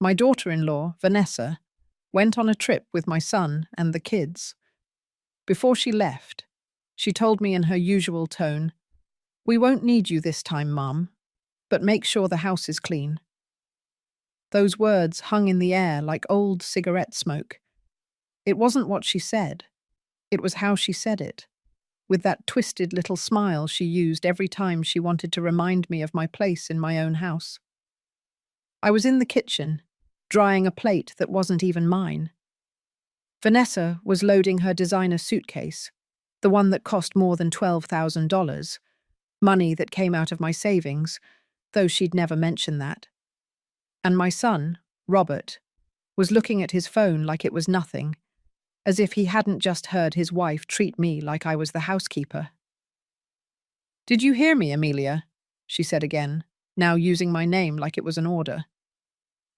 My daughter-in-law, Vanessa, went on a trip with my son and the kids. Before she left, she told me in her usual tone, "We won't need you this time, Mum, but make sure the house is clean." Those words hung in the air like old cigarette smoke. It wasn't what she said. It was how she said it, with that twisted little smile she used every time she wanted to remind me of my place in my own house. I was in the kitchen, drying a plate that wasn't even mine. Vanessa was loading her designer suitcase, the one that cost more than $12,000, money that came out of my savings, though she'd never mention that. And my son, Robert, was looking at his phone like it was nothing, as if he hadn't just heard his wife treat me like I was the housekeeper. "Did you hear me, Amelia?" she said again, now using my name like it was an order.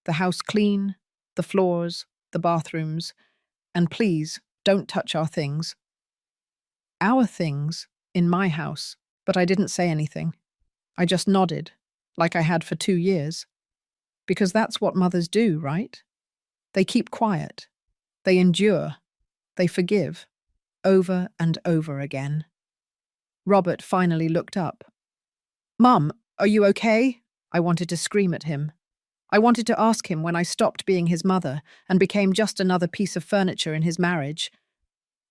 "The house clean, the floors, the bathrooms, and please, don't touch our things." Our things, in my house, but I didn't say anything. I just nodded, like I had for 2 years. Because that's what mothers do, right? They keep quiet. They endure. They forgive. Over and over again. Robert finally looked up. "Mum, are you okay?" I wanted to scream at him. I wanted to ask him when I stopped being his mother and became just another piece of furniture in his marriage.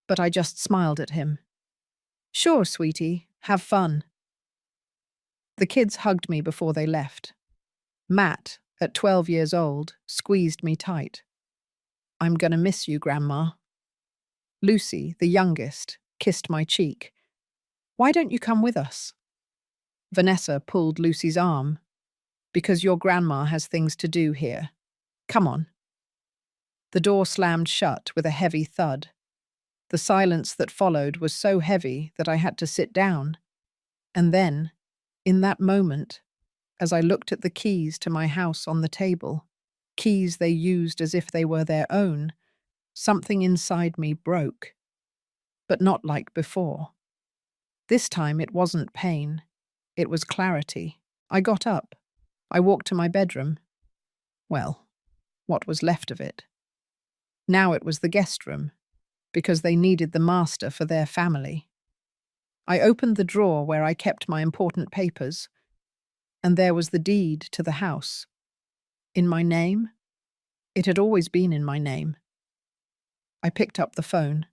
But I just smiled at him. "Sure, sweetie, have fun." The kids hugged me before they left. Matt, at 12 years old, squeezed me tight. "I'm gonna miss you, Grandma." Lucy, the youngest, kissed my cheek. "Why don't you come with us?" Vanessa pulled Lucy's arm. "Because your grandma has things to do here. Come on." The door slammed shut with a heavy thud. The silence that followed was so heavy that I had to sit down. And then, in that moment, as I looked at the keys to my house on the table, keys they used as if they were their own, something inside me broke. But not like before. This time it wasn't pain. It was clarity. I got up. I walked to my bedroom. Well, what was left of it. Now it was the guest room, because they needed the master for their family. I opened the drawer where I kept my important papers, and there was the deed to the house. In my name? It had always been in my name. I picked up the phone.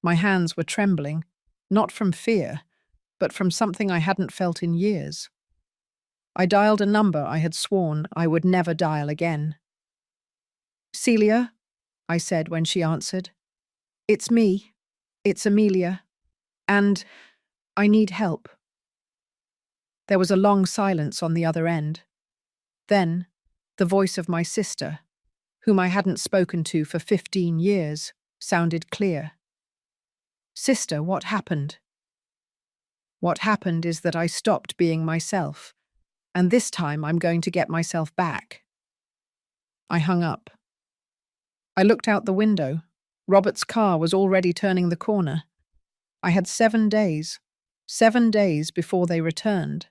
My hands were trembling, not from fear, but from something I hadn't felt in years. I dialed a number I had sworn I would never dial again. "Celia," I said when she answered. "It's me. It's Amelia. And I need help." There was a long silence on the other end. Then, the voice of my sister, whom I hadn't spoken to for 15 years, sounded clear. "Sister, what happened?" "What happened is that I stopped being myself, and this time I'm going to get myself back." I hung up. I looked out the window. Robert's car was already turning the corner. I had 7 days before they returned.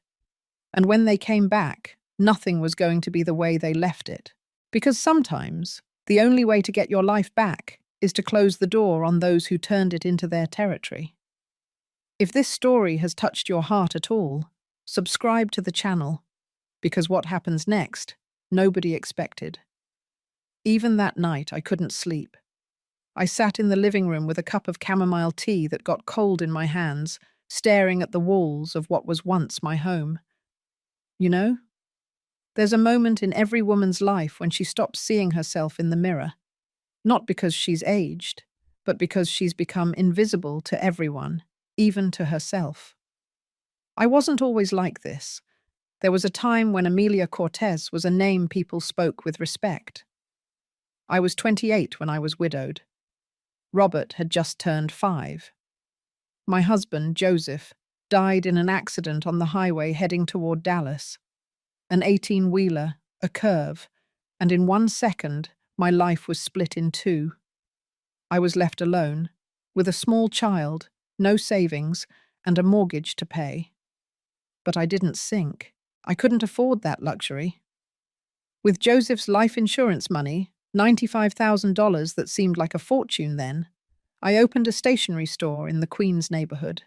And when they came back, nothing was going to be the way they left it. Because sometimes, the only way to get your life back is to close the door on those who turned it into their territory. If this story has touched your heart at all, subscribe to the channel, because what happens next, nobody expected. Even that night, I couldn't sleep. I sat in the living room with a cup of chamomile tea that got cold in my hands, staring at the walls of what was once my home. You know, there's a moment in every woman's life when she stops seeing herself in the mirror, not because she's aged, but because she's become invisible to everyone, even to herself. I wasn't always like this. There was a time when Amelia Cortez was a name people spoke with respect. I was 28 when I was widowed. Robert had just turned 5. My husband, Joseph, died in an accident on the highway heading toward Dallas. An 18-wheeler, a curve, and in 1 second, my life was split in 2. I was left alone, with a small child, no savings, and a mortgage to pay. But I didn't sink. I couldn't afford that luxury. With Joseph's life insurance money, $95,000 that seemed like a fortune then, I opened a stationery store in the Queens neighborhood.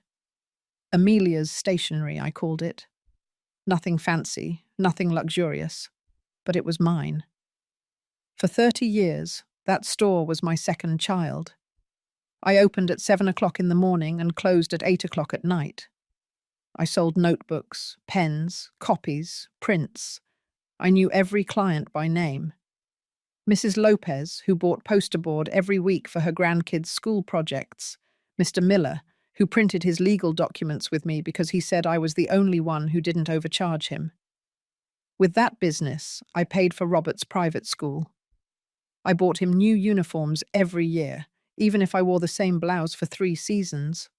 Amelia's Stationery, I called it. Nothing fancy, nothing luxurious, but it was mine. For 30 years, that store was my second child. I opened at 7 o'clock in the morning and closed at 8 o'clock at night. I sold notebooks, pens, copies, prints. I knew every client by name. Mrs. Lopez, who bought poster board every week for her grandkids' school projects. Mr. Miller, who printed his legal documents with me because he said I was the only one who didn't overcharge him. With that business, I paid for Robert's private school. I bought him new uniforms every year, even if I wore the same blouse for 3 seasons.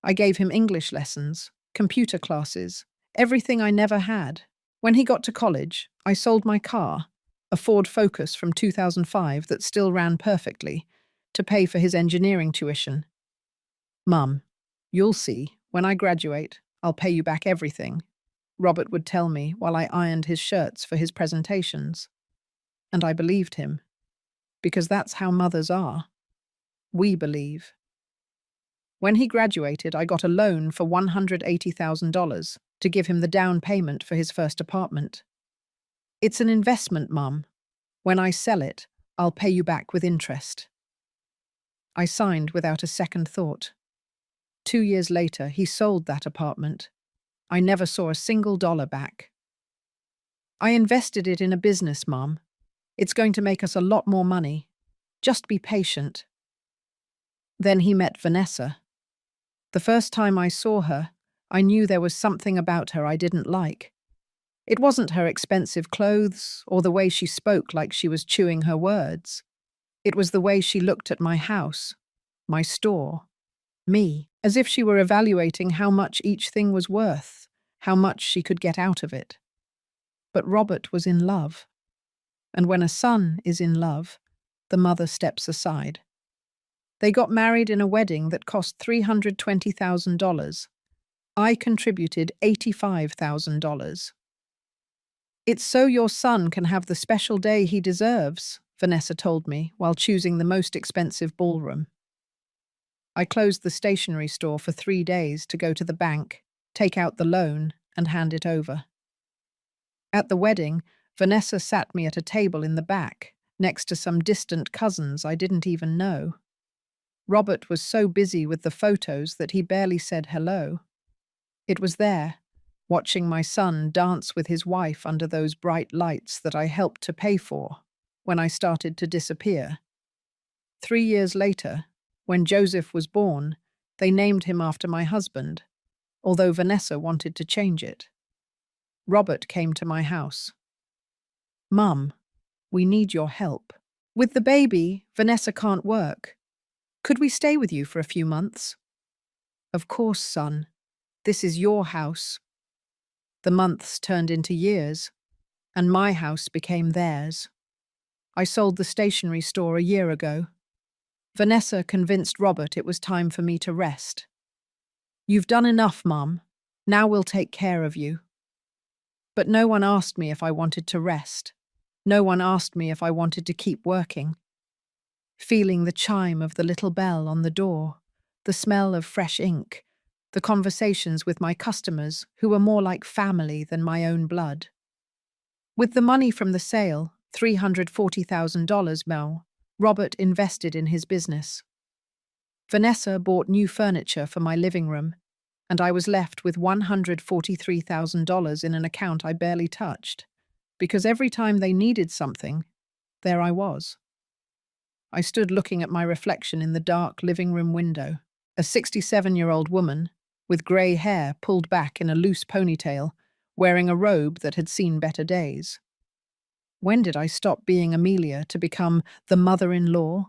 I gave him English lessons, computer classes, everything I never had. When he got to college, I sold my car, a Ford Focus from 2005 that still ran perfectly, to pay for his engineering tuition. Mum, you'll see, when I graduate, I'll pay you back everything, Robert would tell me while I ironed his shirts for his presentations. And I believed him. Because that's how mothers are. We believe. When he graduated, I got a loan for $180,000 to give him the down payment for his first apartment. It's an investment, Mum. When I sell it, I'll pay you back with interest. I signed without a second thought. 2 years later, he sold that apartment. I never saw a single dollar back. I invested it in a business, Mum. It's going to make us a lot more money. Just be patient. Then he met Vanessa. The first time I saw her, I knew there was something about her I didn't like. It wasn't her expensive clothes or the way she spoke like she was chewing her words. It was the way she looked at my house, my store, me, as if she were evaluating how much each thing was worth, how much she could get out of it. But Robert was in love. And when a son is in love, the mother steps aside. They got married in a wedding that cost $320,000. I contributed $85,000. It's so your son can have the special day he deserves, Vanessa told me while choosing the most expensive ballroom. I closed the stationery store for 3 days to go to the bank, take out the loan, and hand it over. At the wedding, Vanessa sat me at a table in the back, next to some distant cousins I didn't even know. Robert was so busy with the photos that he barely said hello. It was there, watching my son dance with his wife under those bright lights that I helped to pay for, when I started to disappear. 3 years later, when Joseph was born, they named him after my husband, although Vanessa wanted to change it. Robert came to my house. Mum, we need your help. With the baby, Vanessa can't work. Could we stay with you for a few months? Of course, son. This is your house. The months turned into years, and my house became theirs. I sold the stationery store a year ago. Vanessa convinced Robert it was time for me to rest. You've done enough, Mum. Now we'll take care of you. But no one asked me if I wanted to rest. No one asked me if I wanted to keep working. Feeling the chime of the little bell on the door, the smell of fresh ink, the conversations with my customers who were more like family than my own blood. With the money from the sale, $340,000 now, Robert invested in his business. Vanessa bought new furniture for my living room, and I was left with $143,000 in an account I barely touched, because every time they needed something, there I was. I stood looking at my reflection in the dark living room window, a 67-year-old woman, with grey hair pulled back in a loose ponytail, wearing a robe that had seen better days. When did I stop being Amelia to become the mother-in-law?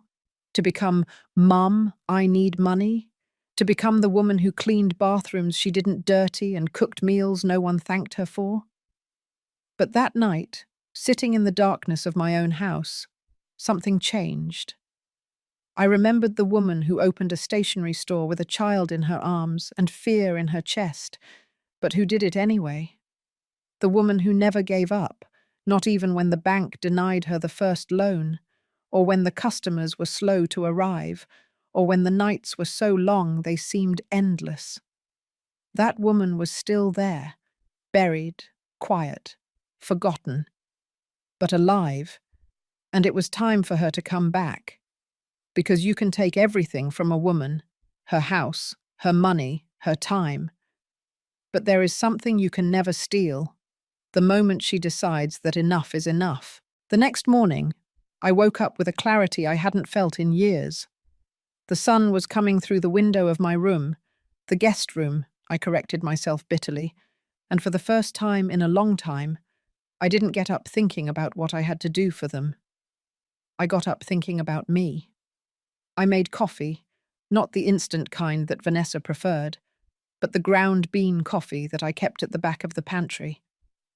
To become Mum, I need money? To become the woman who cleaned bathrooms she didn't dirty and cooked meals no one thanked her for? But that night, sitting in the darkness of my own house, something changed. I remembered the woman who opened a stationery store with a child in her arms and fear in her chest, but who did it anyway. The woman who never gave up, not even when the bank denied her the first loan, or when the customers were slow to arrive, or when the nights were so long they seemed endless. That woman was still there, buried, quiet, forgotten, but alive, and it was time for her to come back. Because you can take everything from a woman, her house, her money, her time, but there is something you can never steal: the moment she decides that enough is enough. The next morning, I woke up with a clarity I hadn't felt in years. The sun was coming through the window of my room, the guest room, I corrected myself bitterly, and for the first time in a long time, I didn't get up thinking about what I had to do for them. I got up thinking about me. I made coffee, not the instant kind that Vanessa preferred, but the ground bean coffee that I kept at the back of the pantry,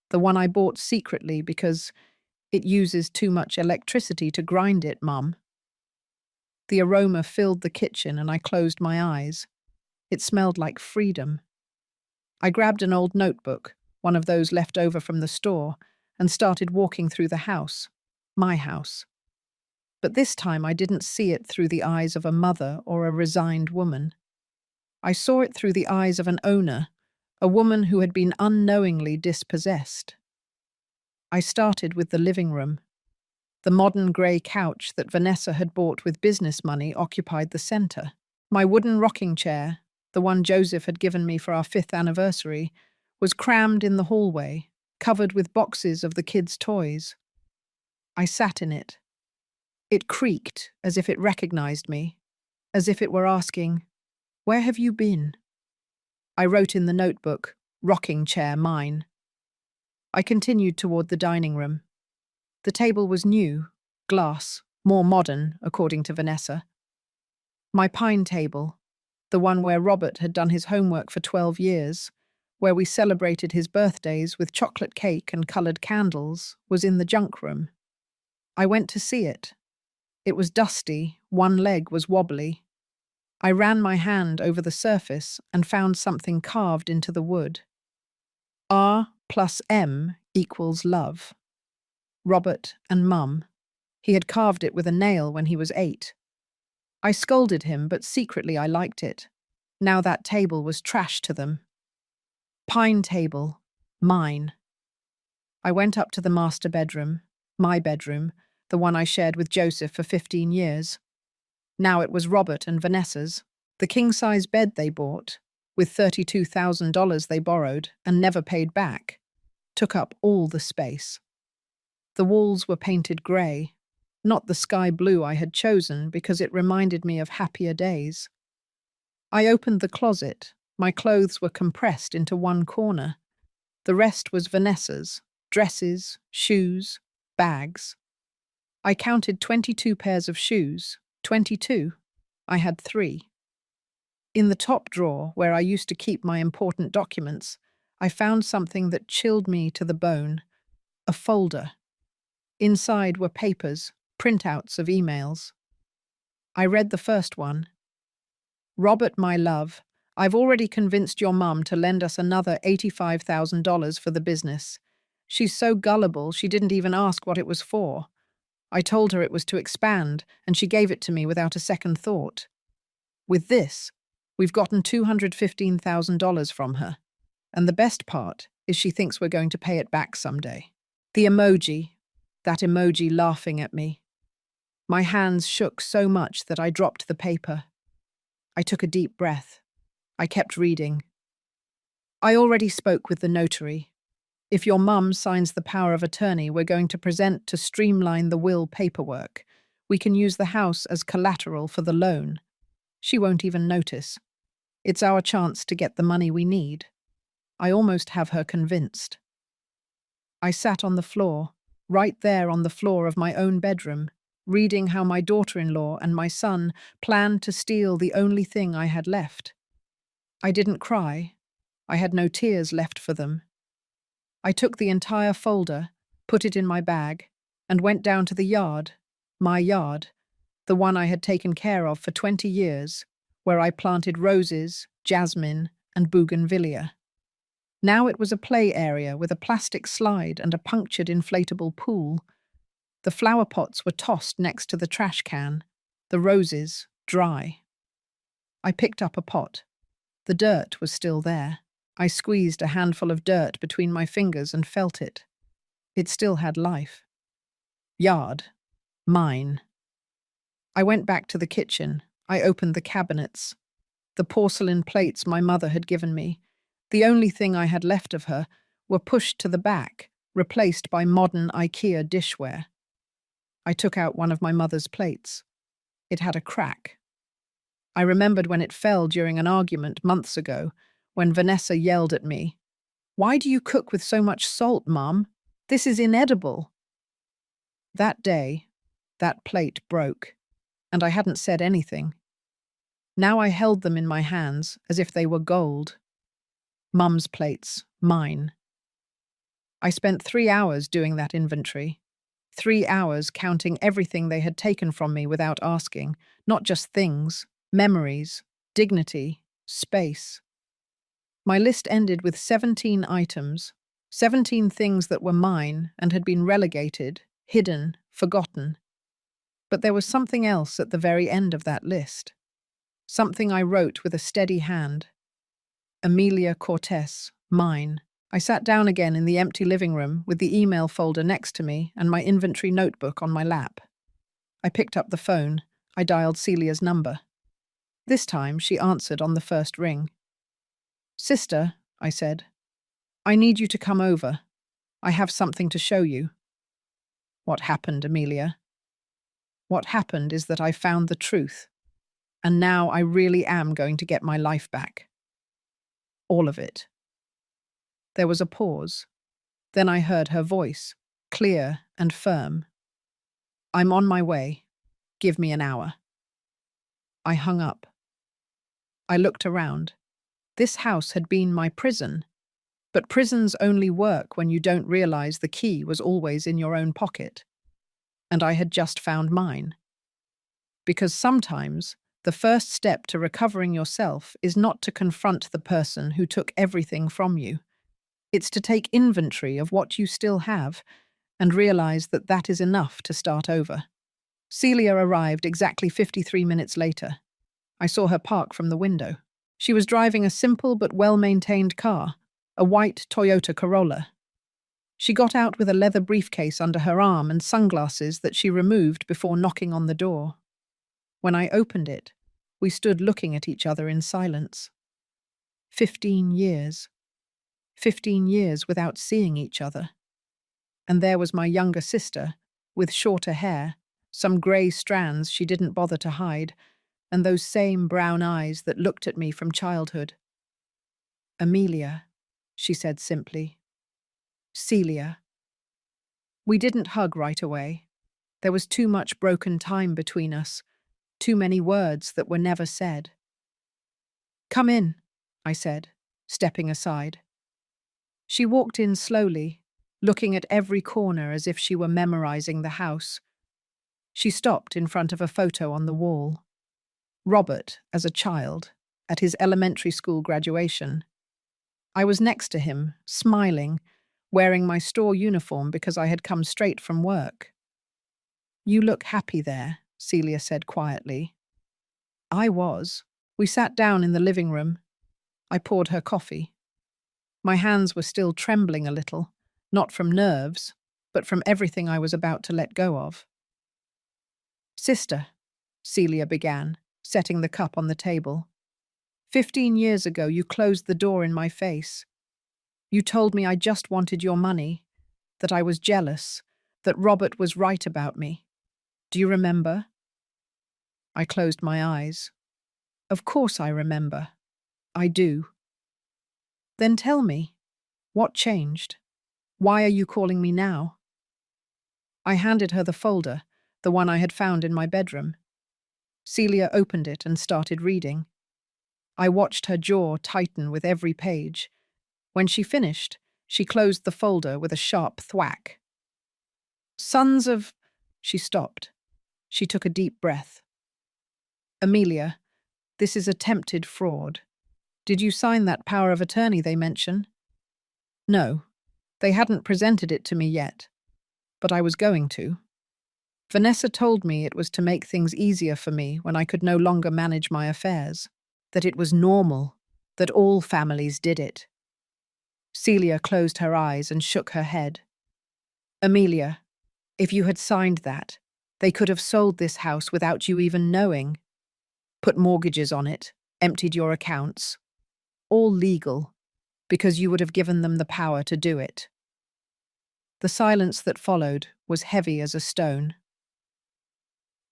the one I bought secretly because it uses too much electricity to grind it, Mum. The aroma filled the kitchen and I closed my eyes. It smelled like freedom. I grabbed an old notebook, one of those left over from the store, and started walking through the house, my house. But this time I didn't see it through the eyes of a mother or a resigned woman. I saw it through the eyes of an owner, a woman who had been unknowingly dispossessed. I started with the living room. The modern grey couch that Vanessa had bought with business money occupied the centre. My wooden rocking chair, the one Joseph had given me for our 5th anniversary, was crammed in the hallway, covered with boxes of the kids' toys. I sat in it. It creaked as if it recognized me, as if it were asking, "Where have you been?" I wrote in the notebook, "Rocking chair mine." I continued toward the dining room. The table was new, glass, more modern, according to Vanessa. My pine table, the one where Robert had done his homework for 12 years, where we celebrated his birthdays with chocolate cake and coloured candles, was in the junk room. I went to see it. It was dusty, one leg was wobbly. I ran my hand over the surface and found something carved into the wood. R plus M equals love. Robert and Mum. He had carved it with a nail when he was 8. I scolded him, but secretly I liked it. Now that table was trash to them. Pine table, mine. I went up to the master bedroom, my bedroom, the one I shared with Joseph for 15 years. Now it was Robert and Vanessa's. The king-size bed they bought, with $32,000 they borrowed and never paid back, took up all the space. The walls were painted grey, not the sky blue I had chosen because it reminded me of happier days. I opened the closet. My clothes were compressed into one corner. The rest was Vanessa's: dresses, shoes, bags. I counted 22 pairs of shoes. 22. I had 3. In the top drawer, where I used to keep my important documents, I found something that chilled me to the bone: a folder. Inside were papers, printouts of emails. I read the first one. "Robert, my love, I've already convinced your mum to lend us another $85,000 for the business. She's so gullible she didn't even ask what it was for. I told her it was to expand, and she gave it to me without a second thought. With this, we've gotten $215,000 from her. And the best part is she thinks we're going to pay it back someday." The emoji, that emoji laughing at me. My hands shook so much that I dropped the paper. I took a deep breath. I kept reading. "I already spoke with the notary. If your mum signs the power of attorney we're going to present to streamline the will paperwork, we can use the house as collateral for the loan. She won't even notice. It's our chance to get the money we need. I almost have her convinced." I sat on the floor, right there on the floor of my own bedroom, reading how my daughter-in-law and my son planned to steal the only thing I had left. I didn't cry. I had no tears left for them. I took the entire folder, put it in my bag, and went down to the yard, my yard, the one I had taken care of for 20 years, where I planted roses, jasmine, and bougainvillea. Now it was a play area with a plastic slide and a punctured inflatable pool. The flower pots were tossed next to the trash can, the roses dry. I picked up a pot. The dirt was still there. I squeezed a handful of dirt between my fingers and felt it. It still had life. Yard. Mine. I went back to the kitchen. I opened the cabinets. The porcelain plates my mother had given me, the only thing I had left of her, were pushed to the back, replaced by modern IKEA dishware. I took out one of my mother's plates. It had a crack. I remembered when it fell during an argument months ago, when Vanessa yelled at me, "Why do you cook with so much salt, Mum? This is inedible." That day, that plate broke, and I hadn't said anything. Now I held them in my hands as if they were gold. Mum's plates, mine. I spent 3 hours doing that inventory. 3 hours counting everything they had taken from me without asking, not just things, memories, dignity, space. My list ended with 17 items, 17 things that were mine and had been relegated, hidden, forgotten. But there was something else at the very end of that list. Something I wrote with a steady hand. Amelia Cortez, mine. I sat down again in the empty living room with the email folder next to me and my inventory notebook on my lap. I picked up the phone. I dialed Celia's number. This time she answered on the first ring. "Sister," I said, "I need you to come over. I have something to show you." "What happened, Amelia?" "What happened is that I found the truth. And now I really am going to get my life back. All of it." There was a pause. Then I heard her voice, clear and firm. "I'm on my way. Give me an hour." I hung up. I looked around. This house had been my prison. But prisons only work when you don't realize the key was always in your own pocket. And I had just found mine. Because sometimes the first step to recovering yourself is not to confront the person who took everything from you. It's to take inventory of what you still have and realize that that is enough to start over. Celia arrived exactly 53 minutes later. I saw her park from the window. She was driving a simple but well-maintained car, a white Toyota Corolla. She got out with a leather briefcase under her arm and sunglasses that she removed before knocking on the door. When I opened it, we stood looking at each other in silence. 15 years. 15 years without seeing each other. And there was my younger sister, with shorter hair, some grey strands she didn't bother to hide, and those same brown eyes that looked at me from childhood. "Amelia," she said simply. "Celia." We didn't hug right away. There was too much broken time between us, too many words that were never said. "Come in," I said, stepping aside. She walked in slowly, looking at every corner as if she were memorizing the house. She stopped in front of a photo on the wall. Robert, as a child, at his elementary school graduation. I was next to him, smiling, wearing my store uniform because I had come straight from work. "You look happy there," Celia said quietly. I was. We sat down in the living room. I poured her coffee. My hands were still trembling a little, not from nerves, but from everything I was about to let go of. "Sister," Celia began, setting the cup on the table. 15 years ago, you closed the door in my face. You told me I just wanted your money, that I was jealous, that Robert was right about me. Do you remember?" I closed my eyes. Of course I remember. I do. "Then tell me, what changed? Why are you calling me now?" I handed her the folder, the one I had found in my bedroom. Celia opened it and started reading. I watched her jaw tighten with every page. When she finished, she closed the folder with a sharp thwack. "Sons of—" She stopped. She took a deep breath. "Amelia, this is attempted fraud. Did you sign that power of attorney they mention?" No, they hadn't presented it to me yet, but I was going to. Vanessa told me it was to make things easier for me when I could no longer manage my affairs, that it was normal, that all families did it. Celia closed her eyes and shook her head. Amelia, if you had signed that, they could have sold this house without you even knowing, put mortgages on it, emptied your accounts. All legal, because you would have given them the power to do it. The silence that followed was heavy as a stone.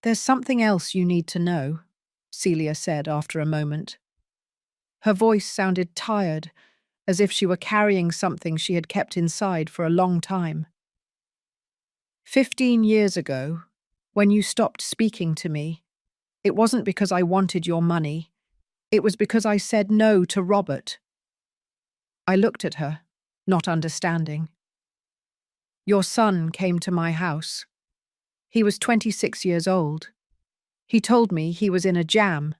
There's something else you need to know, Celia said after a moment. Her voice sounded tired, as if she were carrying something she had kept inside for a long time. 15 years ago, when you stopped speaking to me, it wasn't because I wanted your money. It was because I said no to Robert. I looked at her, not understanding. Your son came to my house. He was 26 years old. He told me he was in a jam,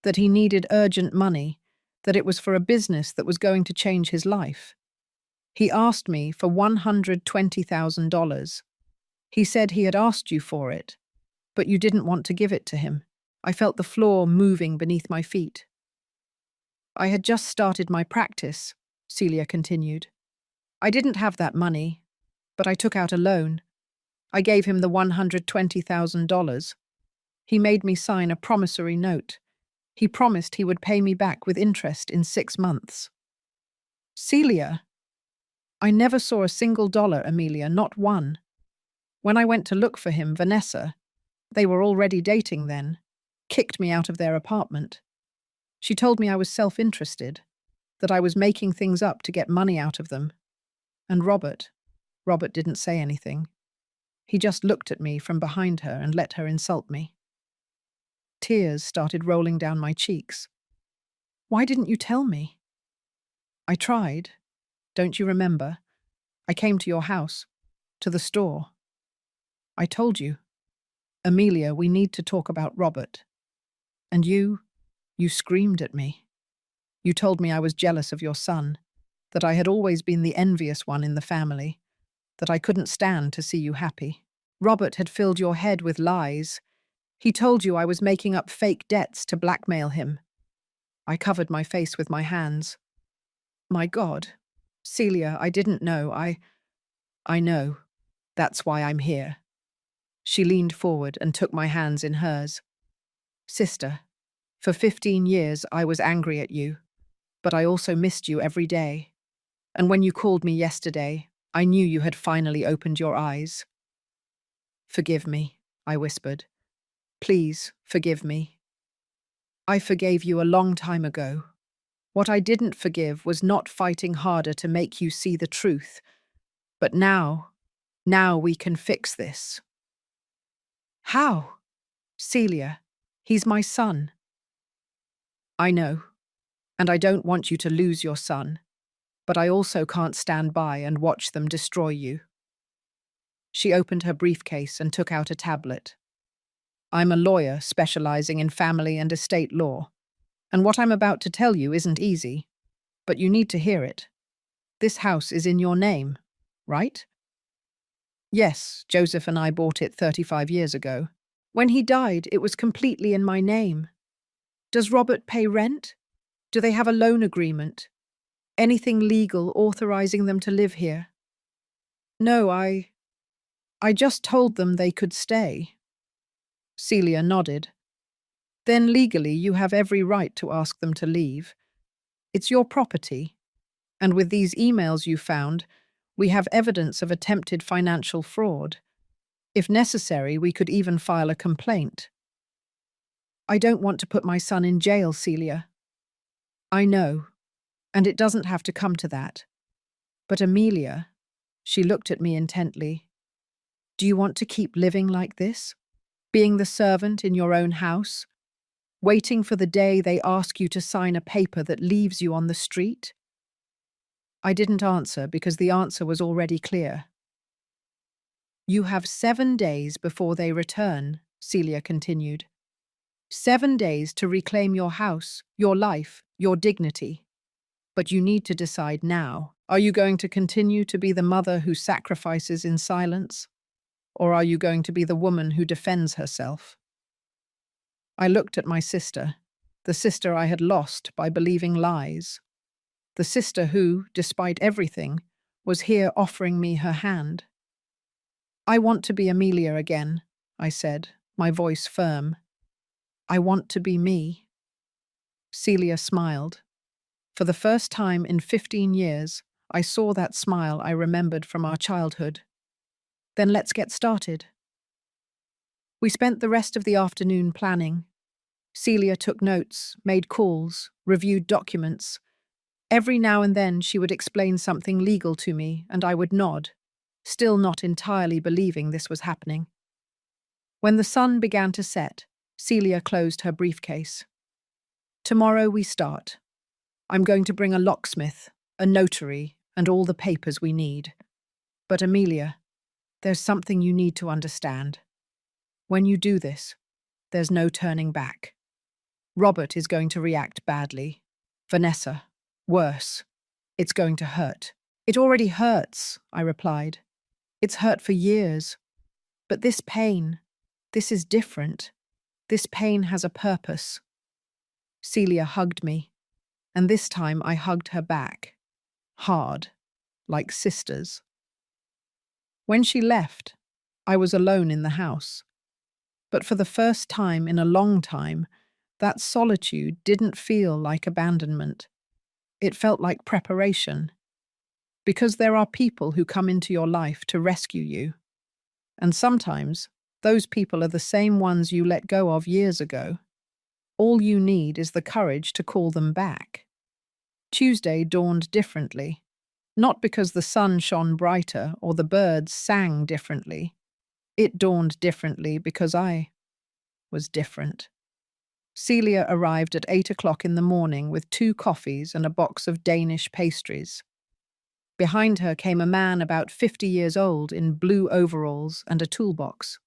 that he needed urgent money, that it was for a business that was going to change his life. He asked me for $120,000. He said he had asked you for it, but you didn't want to give it to him. I felt the floor moving beneath my feet. I had just started my practice, Celia continued. I didn't have that money, but I took out a loan. I gave him the $120,000. He made me sign a promissory note. He promised he would pay me back with interest in 6 months. Celia, I never saw a single dollar, Amelia, not one. When I went to look for him, Vanessa, they were already dating then, kicked me out of their apartment. She told me I was self-interested, that I was making things up to get money out of them. And Robert didn't say anything. He just looked at me from behind her and let her insult me. Tears started rolling down my cheeks. Why didn't you tell me? I tried. Don't you remember? I came to your house, to the store. I told you, Amelia, we need to talk about Robert. And you screamed at me. You told me I was jealous of your son, that I had always been the envious one in the family, that I couldn't stand to see you happy. Robert had filled your head with lies. He told you I was making up fake debts to blackmail him. I covered my face with my hands. My God, Celia, I didn't know. I know. That's why I'm here. She leaned forward and took my hands in hers. Sister, for 15 years I was angry at you, but I also missed you every day. And when you called me yesterday, I knew you had finally opened your eyes. Forgive me, I whispered. Please, forgive me. I forgave you a long time ago. What I didn't forgive was not fighting harder to make you see the truth. But now we can fix this. How? Celia, he's my son. I know, and I don't want you to lose your son, but I also can't stand by and watch them destroy you. She opened her briefcase and took out a tablet. I'm a lawyer specializing in family and estate law, and what I'm about to tell you isn't easy, but you need to hear it. This house is in your name, right? Yes, Joseph and I bought it 35 years ago. When he died, it was completely in my name. Does Robert pay rent? Do they have a loan agreement? Anything legal authorizing them to live here? No, I just told them they could stay. Celia nodded. Then legally you have every right to ask them to leave. It's your property. And with these emails you found, we have evidence of attempted financial fraud. If necessary, we could even file a complaint. I don't want to put my son in jail, Celia. I know, and it doesn't have to come to that. But Amelia, she looked at me intently. Do you want to keep living like this? Being the servant in your own house? Waiting for the day they ask you to sign a paper that leaves you on the street? I didn't answer because the answer was already clear. You have 7 days before they return, Celia continued. 7 days to reclaim your house, your life, your dignity. But you need to decide now. Are you going to continue to be the mother who sacrifices in silence? Or are you going to be the woman who defends herself? I looked at my sister, the sister I had lost by believing lies, the sister who, despite everything, was here offering me her hand. I want to be Amelia again, I said, my voice firm. I want to be me. Celia smiled. For the first time in 15 years, I saw that smile I remembered from our childhood. Then let's get started. We spent the rest of the afternoon planning. Celia took notes, made calls, reviewed documents. Every now and then she would explain something legal to me, and I would nod, still not entirely believing this was happening. When the sun began to set, Celia closed her briefcase. Tomorrow we start. I'm going to bring a locksmith, a notary, and all the papers we need. But Amelia, there's something you need to understand. When you do this, there's no turning back. Robert is going to react badly. Vanessa, worse. It's going to hurt. It already hurts, I replied. It's hurt for years. But this pain, this is different. This pain has a purpose. Celia hugged me, and this time I hugged her back. Hard, like sisters. When she left, I was alone in the house. But for the first time in a long time, that solitude didn't feel like abandonment. It felt like preparation. Because there are people who come into your life to rescue you. And sometimes, those people are the same ones you let go of years ago. All you need is the courage to call them back. Tuesday dawned differently. Not because the sun shone brighter or the birds sang differently. It dawned differently because I was different. Celia arrived at 8 o'clock in the morning with 2 coffees and a box of Danish pastries. Behind her came a man about 50 years old in blue overalls and a toolbox.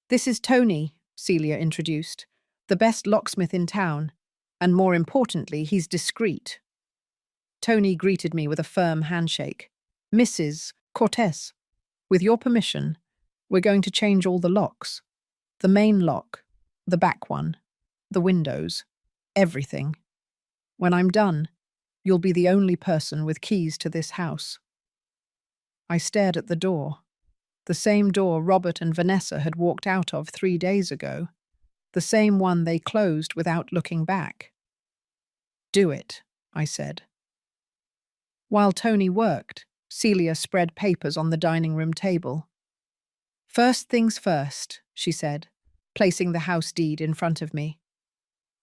"This is Tony," Celia introduced, "the best locksmith in town, and more importantly, he's discreet." Tony greeted me with a firm handshake. "Mrs. Cortez, with your permission, we're going to change all the locks. The main lock, the back one, the windows, everything. When I'm done, you'll be the only person with keys to this house." I stared at the door. The same door Robert and Vanessa had walked out of 3 days ago. The same one they closed without looking back. "Do it," I said. While Tony worked, Celia spread papers on the dining room table. "First things first," she said, placing the house deed in front of me.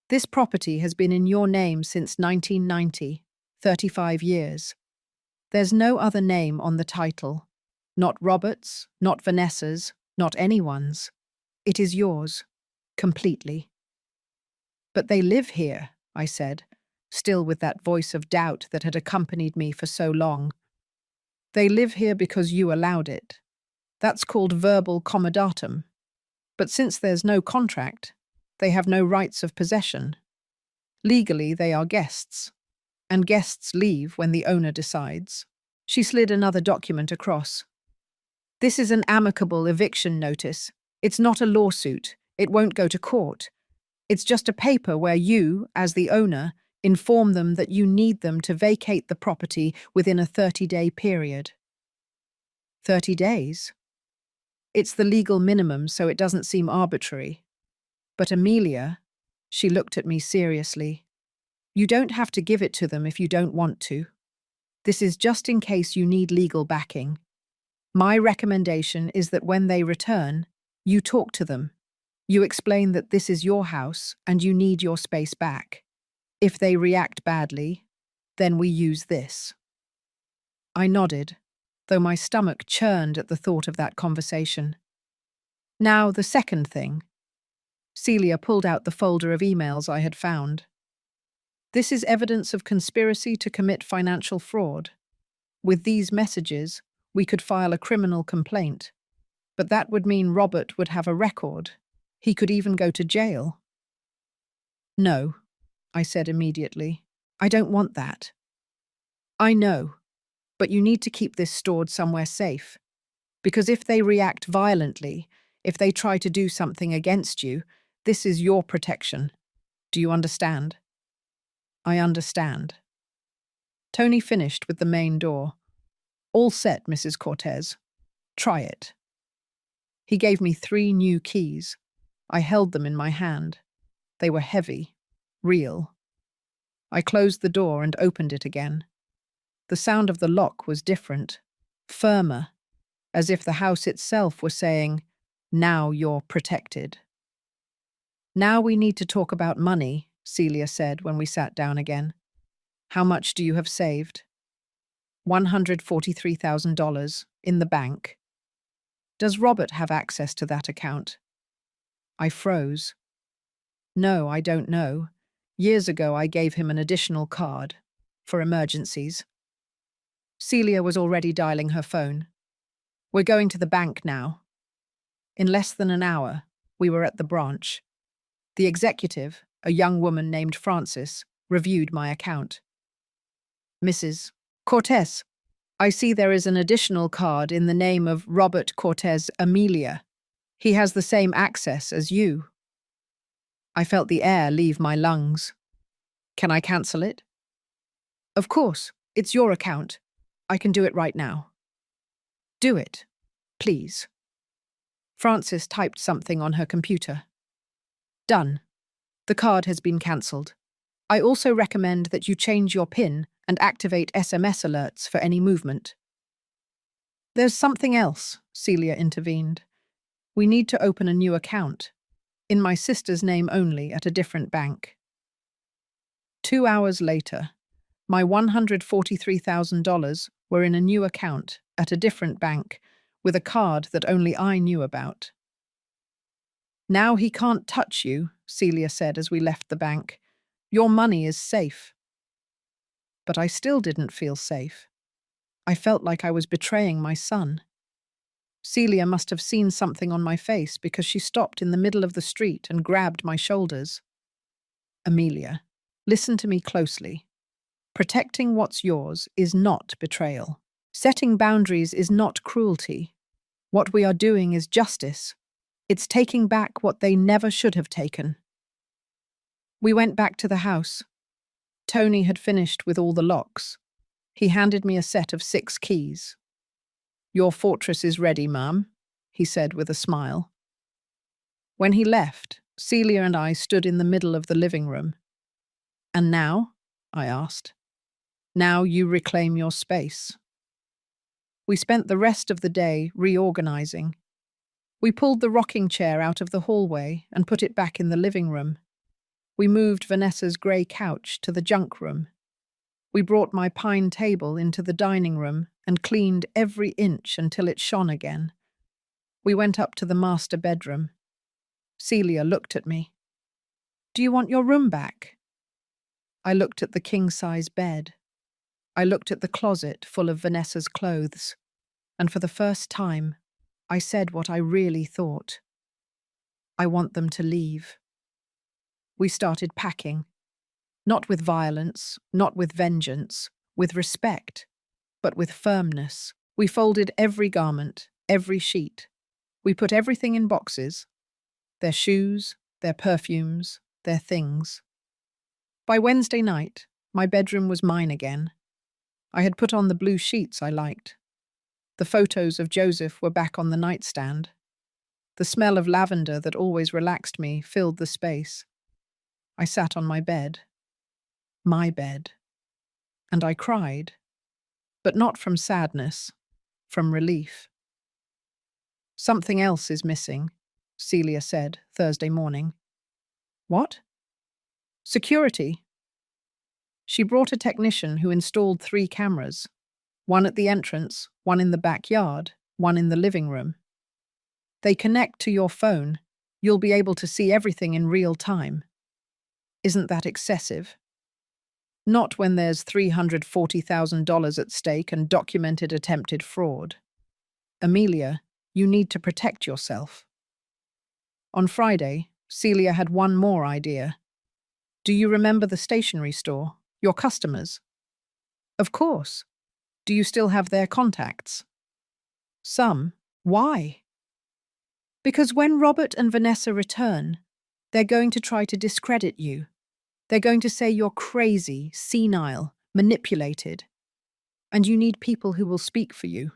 "This property has been in your name since 1990, 35 years. There's no other name on the title. Not Robert's, not Vanessa's, not anyone's. It is yours, completely." "But they live here," I said, still with that voice of doubt that had accompanied me for so long. "They live here because you allowed it. That's called verbal comodatum. But since there's no contract, they have no rights of possession. Legally, they are guests, and guests leave when the owner decides." She slid another document across. "This is an amicable eviction notice. It's not a lawsuit. It won't go to court. It's just a paper where you, as the owner, inform them that you need them to vacate the property within a 30-day period." 30 days? It's the legal minimum, so it doesn't seem arbitrary. "But Amelia," she looked at me seriously, "you don't have to give it to them if you don't want to. This is just in case you need legal backing. My recommendation is that when they return, you talk to them. You explain that this is your house and you need your space back. If they react badly, then we use this." I nodded, though my stomach churned at the thought of that conversation. "Now, the second thing." Celia pulled out the folder of emails I had found. "This is evidence of conspiracy to commit financial fraud. With these messages, we could file a criminal complaint. But that would mean Robert would have a record. He could even go to jail." "No," I said immediately. "I don't want that. I know, but you need to keep this stored somewhere safe. Because if they react violently, if they try to do something against you, this is your protection. Do you understand? I understand. Tony finished with the main door. All set, Mrs. Cortez. Try it. He gave me 3 new keys. I held them in my hand. They were heavy, real. I closed the door and opened it again. The sound of the lock was different, firmer, as if the house itself were saying, "Now you're protected." "Now we need to talk about money," Celia said when we sat down again. "How much do you have saved?" $143,000 in the bank. Does Robert have access to that account? I froze. No, I don't know. Years ago I gave him an additional card for emergencies. Celia was already dialing her phone. "We're going to the bank now." In less than an hour, we were at the branch. The executive, a young woman named Frances, reviewed my account. "Mrs. Cortez, I see there is an additional card in the name of Robert Cortez Amelia. He has the same access as you." I felt the air leave my lungs. "Can I cancel it?" "Of course, it's your account. I can do it right now." "Do it, please." Frances typed something on her computer. "Done. The card has been cancelled. I also recommend that you change your PIN and activate SMS alerts for any movement." "There's something else," Celia intervened. "We need to open a new account, in my sister's name only, at a different bank." 2 hours later, my $143,000 were in a new account at a different bank with a card that only I knew about. "Now he can't touch you," Celia said as we left the bank. "Your money is safe." But I still didn't feel safe. I felt like I was betraying my son. Celia must have seen something on my face because she stopped in the middle of the street and grabbed my shoulders. "Amelia, listen to me closely. Protecting what's yours is not betrayal. Setting boundaries is not cruelty. What we are doing is justice. It's taking back what they never should have taken." We went back to the house. Tony had finished with all the locks. He handed me a set of 6 keys. "Your fortress is ready, ma'am," he said with a smile. When he left, Celia and I stood in the middle of the living room. "And now?" I asked. "Now you reclaim your space." We spent the rest of the day reorganizing. We pulled the rocking chair out of the hallway and put it back in the living room. We moved Vanessa's grey couch to the junk room. We brought my pine table into the dining room and cleaned every inch until it shone again. We went up to the master bedroom. Celia looked at me. "Do you want your room back?" I looked at the king-size bed. I looked at the closet full of Vanessa's clothes. And for the first time, I said what I really thought. I want them to leave. We started packing. Not with violence, not with vengeance, with respect, but with firmness. We folded every garment, every sheet. We put everything in boxes. Their shoes, their perfumes, their things. By Wednesday night, my bedroom was mine again. I had put on the blue sheets I liked. The photos of Joseph were back on the nightstand. The smell of lavender that always relaxed me filled the space. I sat on my bed. My bed. And I cried. But not from sadness, from relief. "Something else is missing," Celia said Thursday morning. "What?" "Security." She brought a technician who installed 3 cameras. One at the entrance, one in the backyard, one in the living room. They connect to your phone. You'll be able to see everything in real time. Isn't that excessive? Not when there's $340,000 at stake and documented attempted fraud. Amelia, you need to protect yourself. On Friday, Celia had one more idea. "Do you remember the stationery store? Your customers?" Of course. Do you still have their contacts? Some. Why? Because when Robert and Vanessa return, they're going to try to discredit you. They're going to say you're crazy, senile, manipulated. And you need people who will speak for you,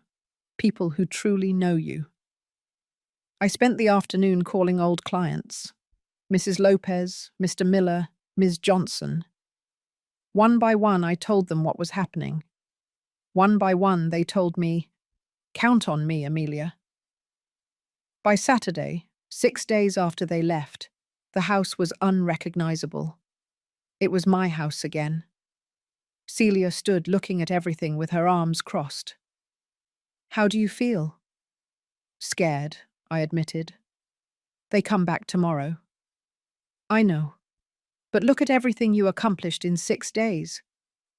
people who truly know you. I spent the afternoon calling old clients. Mrs. Lopez, Mr. Miller, Ms. Johnson. One by one, I told them what was happening. One by one, they told me, "Count on me, Amelia." By Saturday, 6 days after they left, the house was unrecognizable. It was my house again. Celia stood looking at everything with her arms crossed. "How do you feel?" "Scared," I admitted. "They come back tomorrow." "I know. But look at everything you accomplished in 6 days.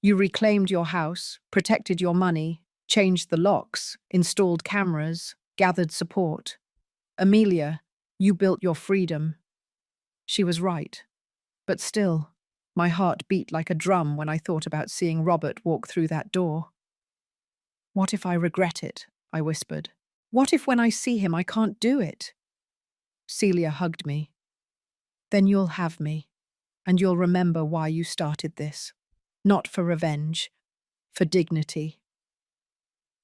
You reclaimed your house, protected your money, changed the locks, installed cameras, gathered support. Amelia, you built your freedom." She was right. But still, my heart beat like a drum when I thought about seeing Robert walk through that door. "What if I regret it?" I whispered. "What if when I see him I can't do it?" Celia hugged me. "Then you'll have me, and you'll remember why you started this. Not for revenge, for dignity."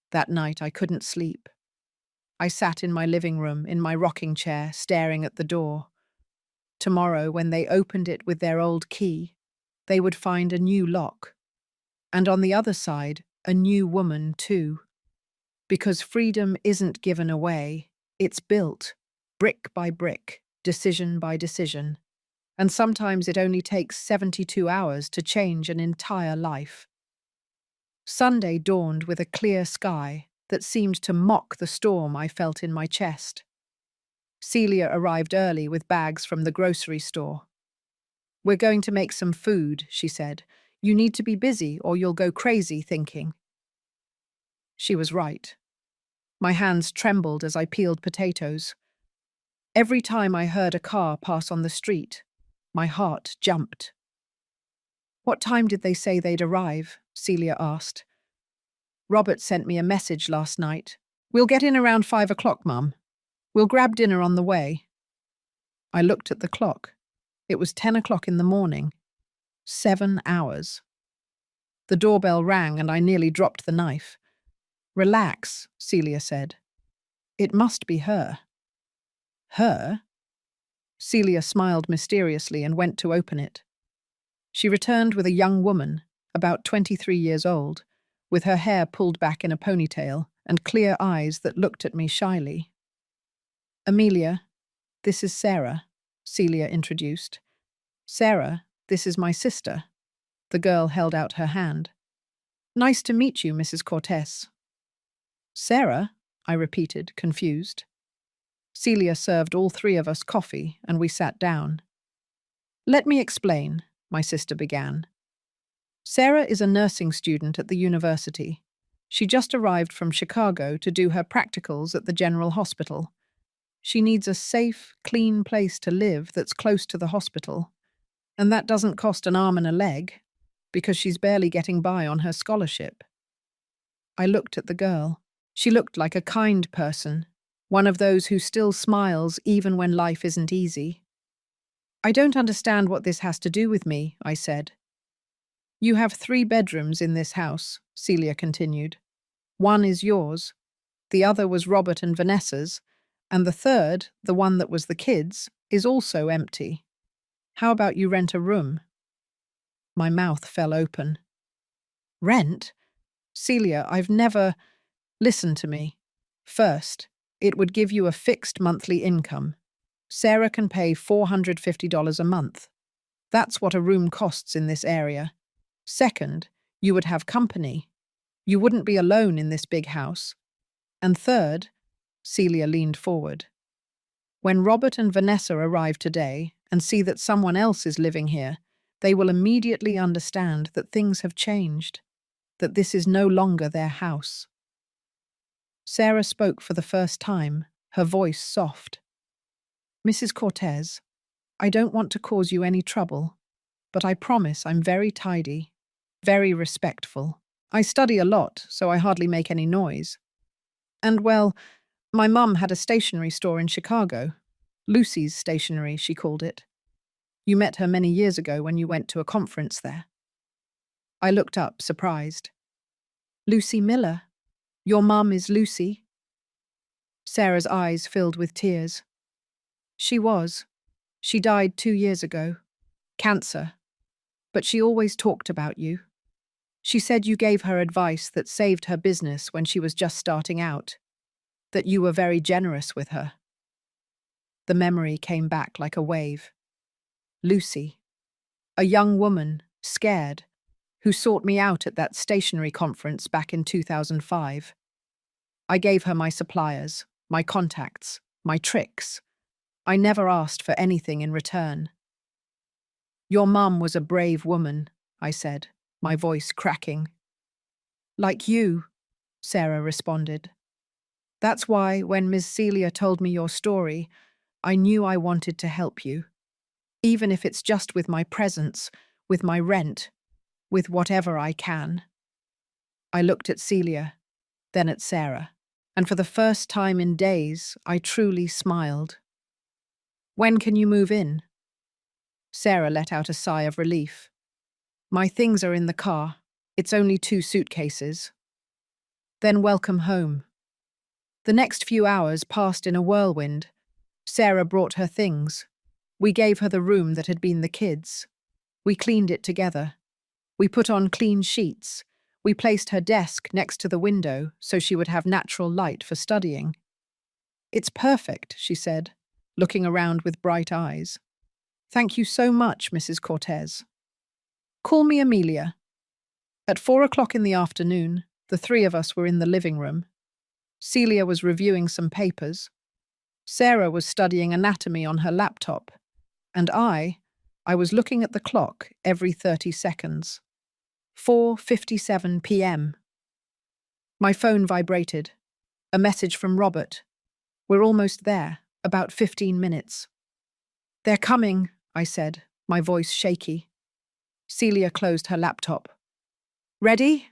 That night I couldn't sleep. I sat in my living room, in my rocking chair, staring at the door. Tomorrow, when they opened it with their old key, they would find a new lock. And on the other side, a new woman too. Because freedom isn't given away, it's built, brick by brick, decision by decision. And sometimes it only takes 72 hours to change an entire life. Sunday dawned with a clear sky that seemed to mock the storm I felt in my chest. Celia arrived early with bags from the grocery store. "We're going to make some food," she said. "You need to be busy or you'll go crazy thinking." She was right. My hands trembled as I peeled potatoes. Every time I heard a car pass on the street, my heart jumped. "What time did they say they'd arrive?" Celia asked. "Robert sent me a message last night. We'll get in around 5 o'clock, Mum. We'll grab dinner on the way." I looked at the clock. It was 10 o'clock in the morning. 7 hours. The doorbell rang and I nearly dropped the knife. "Relax," Celia said. "It must be her." "Her?" Celia smiled mysteriously and went to open it. She returned with a young woman, about 23 years old, with her hair pulled back in a ponytail and clear eyes that looked at me shyly. "Amelia, this is Sarah," Celia introduced. "Sarah, this is my sister." The girl held out her hand. "Nice to meet you, Mrs. Cortez." "Sarah?" I repeated, confused. Celia served all three of us coffee, and we sat down. "Let me explain," my sister began. "Sarah is a nursing student at the university. She just arrived from Chicago to do her practicals at the General Hospital. She needs a safe, clean place to live that's close to the hospital. And that doesn't cost an arm and a leg, because she's barely getting by on her scholarship." I looked at the girl. She looked like a kind person, one of those who still smiles even when life isn't easy. "I don't understand what this has to do with me," I said. "You have 3 bedrooms in this house," Celia continued. "One is yours, the other was Robert and Vanessa's, and the third, the one that was the kids', is also empty. How about you rent a room?" My mouth fell open. "Rent? Celia, I've never—" "Listen to me. First, it would give you a fixed monthly income. Sarah can pay $450 a month. That's what a room costs in this area. Second, you would have company. You wouldn't be alone in this big house. And third," Celia leaned forward, "when Robert and Vanessa arrive today and see that someone else is living here, they will immediately understand that things have changed, that this is no longer their house." Sarah spoke for the first time, her voice soft. "Mrs. Cortez, I don't want to cause you any trouble, but I promise I'm very tidy, very respectful. I study a lot, so I hardly make any noise. And well, my mum had a stationery store in Chicago. Lucy's Stationery, she called it. You met her many years ago when you went to a conference there. I looked up, surprised. Lucy Miller? Your mum is Lucy? Sarah's eyes filled with tears. She was. She died 2 years ago. Cancer. But she always talked about you. She said you gave her advice that saved her business when she was just starting out. That you were very generous with her. The memory came back like a wave. Lucy. A young woman, scared, who sought me out at that stationery conference back in 2005. I gave her my suppliers, my contacts, my tricks. I never asked for anything in return. Your mum was a brave woman, I said, my voice cracking. Like you, Sarah responded. That's why, when Ms. Celia told me your story, I knew I wanted to help you. Even if it's just with my presence, with my rent, with whatever I can. I looked at Celia, then at Sarah, and for the first time in days, I truly smiled. When can you move in? Sarah let out a sigh of relief. My things are in the car. It's only 2 suitcases. Then welcome home. The next few hours passed in a whirlwind. Sarah brought her things. We gave her the room that had been the kids'. We cleaned it together. We put on clean sheets. We placed her desk next to the window so she would have natural light for studying. It's perfect, she said, looking around with bright eyes. Thank you so much, Mrs. Cortez. Call me Amelia. At 4 o'clock in the afternoon, the 3 of us were in the living room. Celia was reviewing some papers. Sarah was studying anatomy on her laptop. And I was looking at the clock every 30 seconds. 4:57 p.m. My phone vibrated. A message from Robert. We're almost there, about 15 minutes. They're coming, I said, my voice shaky. Celia closed her laptop. Ready?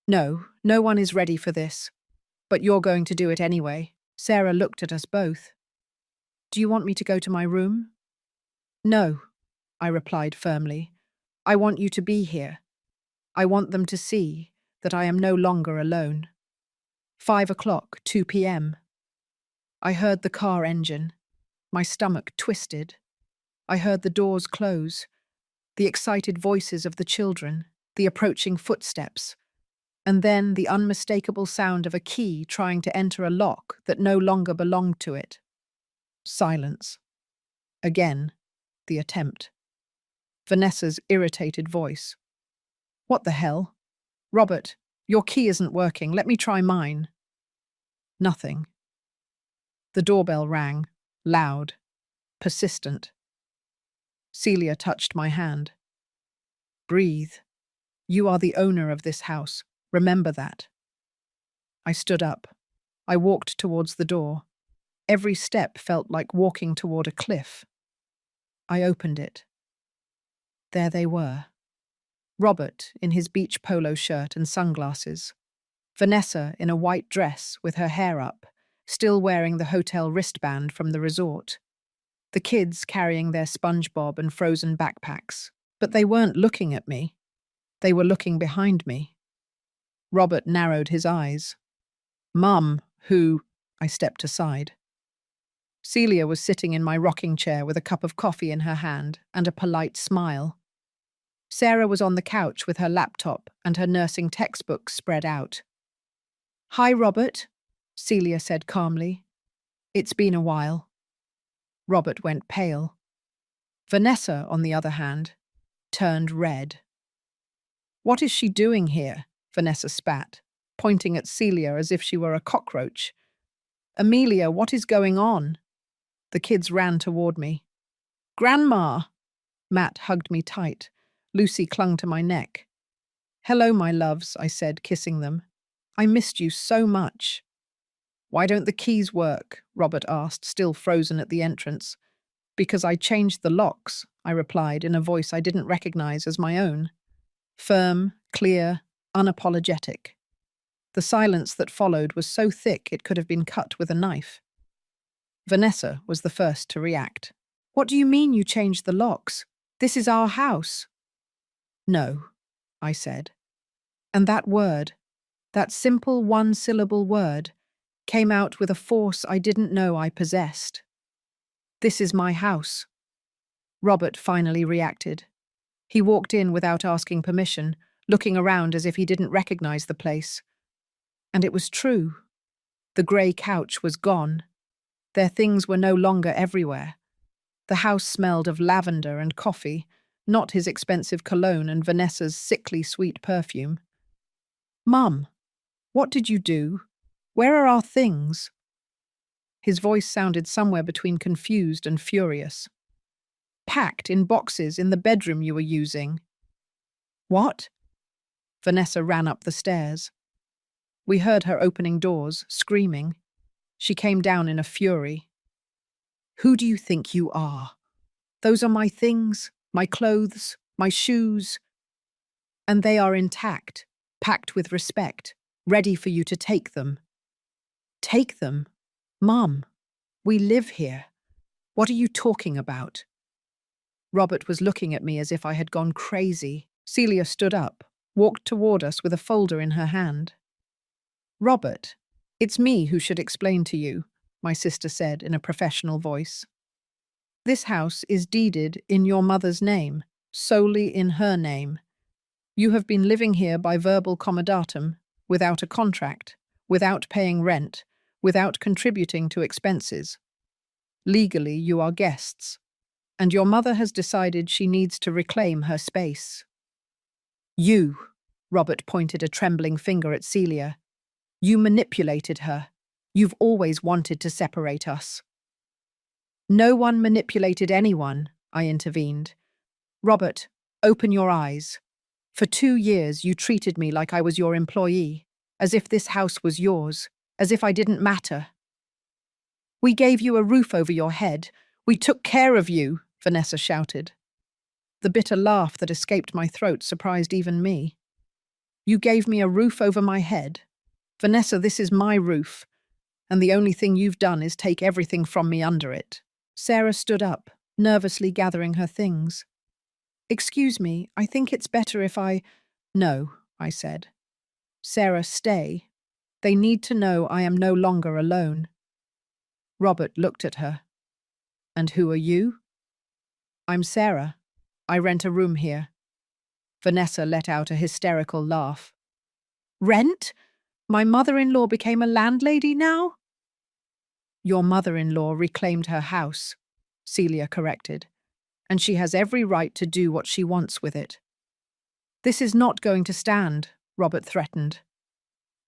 No, no one is ready for this. But you're going to do it anyway. Sarah looked at us both. Do you want me to go to my room? No, I replied firmly. I want you to be here. I want them to see that I am no longer alone. 5 o'clock, 2 p.m. I heard the car engine. My stomach twisted. I heard the doors close, the excited voices of the children, the approaching footsteps, and then the unmistakable sound of a key trying to enter a lock that no longer belonged to it. Silence. Again, the attempt. Vanessa's irritated voice. What the hell? Robert, your key isn't working. Let me try mine. Nothing. The doorbell rang, loud, persistent. Celia touched my hand. Breathe. You are the owner of this house. Remember that. I stood up. I walked towards the door. Every step felt like walking toward a cliff. I opened it. There they were. Robert in his beach polo shirt and sunglasses. Vanessa in a white dress with her hair up, still wearing the hotel wristband from the resort. The kids carrying their SpongeBob and Frozen backpacks. But they weren't looking at me. They were looking behind me. Robert narrowed his eyes. Mum, who... I stepped aside. Celia was sitting in my rocking chair with a cup of coffee in her hand and a polite smile. Sarah was on the couch with her laptop and her nursing textbooks spread out. Hi, Robert, Celia said calmly. It's been a while. Robert went pale. Vanessa, on the other hand, turned red. What is she doing here? Vanessa spat, pointing at Celia as if she were a cockroach. Amelia, what is going on? The kids ran toward me. Grandma! Matt hugged me tight. Lucy clung to my neck. Hello, my loves, I said, kissing them. I missed you so much. Why don't the keys work? Robert asked, still frozen at the entrance. Because I changed the locks, I replied in a voice I didn't recognize as my own. Firm, clear, unapologetic. The silence that followed was so thick it could have been cut with a knife. Vanessa was the first to react. "What do you mean you changed the locks? This is our house." "No," I said. And that word, that simple one-syllable word, came out with a force I didn't know I possessed. "This is my house." Robert finally reacted. He walked in without asking permission, looking around as if he didn't recognize the place. And it was true. The grey couch was gone. Their things were no longer everywhere. The house smelled of lavender and coffee, not his expensive cologne and Vanessa's sickly sweet perfume. "Mum, what did you do? Where are our things?" His voice sounded somewhere between confused and furious. "Packed in boxes in the bedroom you were using." "What?" Vanessa ran up the stairs. We heard her opening doors, screaming. She came down in a fury. "Who do you think you are? Those are my things, my clothes, my shoes. And they are intact, packed with respect, ready for you to take them." "Take them? Mum, we live here. What are you talking about?" Robert was looking at me as if I had gone crazy. Celia stood up, walked toward us with a folder in her hand. "Robert, it's me who should explain to you," my sister said in a professional voice. "This house is deeded in your mother's name, solely in her name. You have been living here by verbal comodatum, without a contract, without paying rent, without contributing to expenses. Legally, you are guests, and your mother has decided she needs to reclaim her space." "You," Robert pointed a trembling finger at Celia, "you manipulated her. You've always wanted to separate us." "No one manipulated anyone," I intervened. "Robert, open your eyes. For 2 years you treated me like I was your employee, as if this house was yours, as if I didn't matter." "We gave you a roof over your head. We took care of you," Vanessa shouted. The bitter laugh that escaped my throat surprised even me. "You gave me a roof over my head? Vanessa, this is my roof, and the only thing you've done is take everything from me under it." Sarah stood up, nervously gathering her things. "Excuse me, I think it's better if I—" "No," I said. "Sarah, stay. They need to know I am no longer alone." Robert looked at her. "And who are you?" "I'm Sarah. I rent a room here." Vanessa let out a hysterical laugh. "Rent? My mother-in-law became a landlady now?" "Your mother-in-law reclaimed her house," Celia corrected, "and she has every right to do what she wants with it." "This is not going to stand," Robert threatened.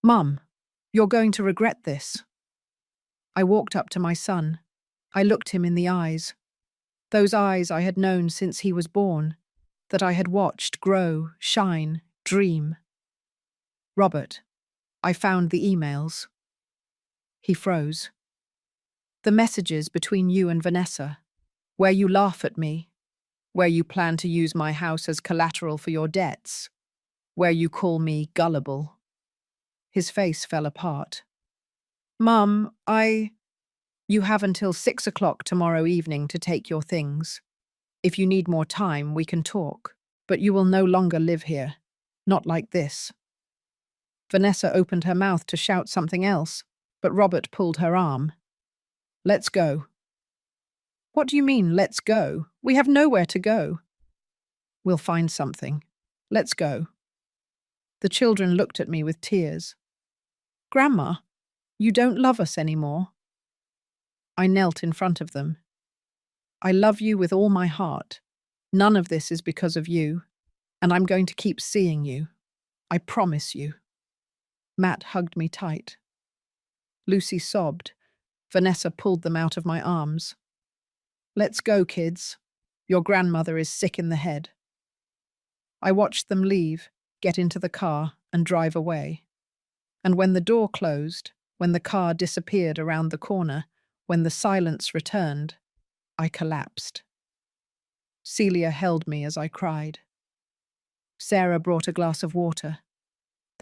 "Mum, you're going to regret this." I walked up to my son. I looked him in the eyes. Those eyes I had known since he was born, that I had watched grow, shine, dream. "Robert, I found the emails." He froze. "The messages between you and Vanessa, where you laugh at me, where you plan to use my house as collateral for your debts, where you call me gullible." His face fell apart. "Mum, You have until 6 o'clock tomorrow evening to take your things. If you need more time, we can talk, but you will no longer live here. Not like this." Vanessa opened her mouth to shout something else, but Robert pulled her arm. "Let's go." "What do you mean, let's go? We have nowhere to go." "We'll find something. Let's go." The children looked at me with tears. "Grandma, you don't love us anymore." I knelt in front of them. "I love you with all my heart. None of this is because of you, and I'm going to keep seeing you. I promise you." Matt hugged me tight. Lucy sobbed. Vanessa pulled them out of my arms. "Let's go, kids. Your grandmother is sick in the head." I watched them leave, get into the car, and drive away. And when the door closed, when the car disappeared around the corner, when the silence returned, I collapsed. Celia held me as I cried. Sarah brought a glass of water.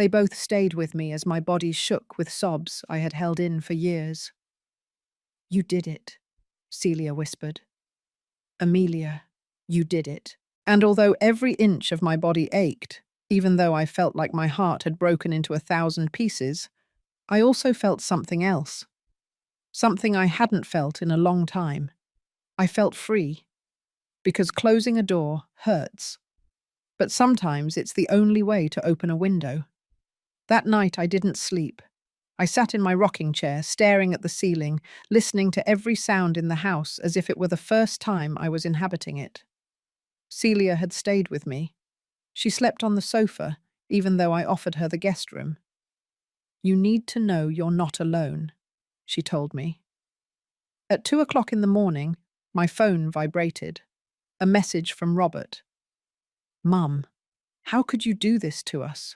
They both stayed with me as my body shook with sobs I had held in for years. "You did it," Celia whispered. "Amelia, you did it." And although every inch of my body ached, even though I felt like my heart had broken into 1,000 pieces, I also felt something else. Something I hadn't felt in a long time. I felt free. Because closing a door hurts. But sometimes it's the only way to open a window. That night I didn't sleep. I sat in my rocking chair, staring at the ceiling, listening to every sound in the house as if it were the first time I was inhabiting it. Celia had stayed with me. She slept on the sofa, even though I offered her the guest room. "You need to know you're not alone," she told me. At 2 o'clock in the morning, my phone vibrated. A message from Robert. "Mum, how could you do this to us?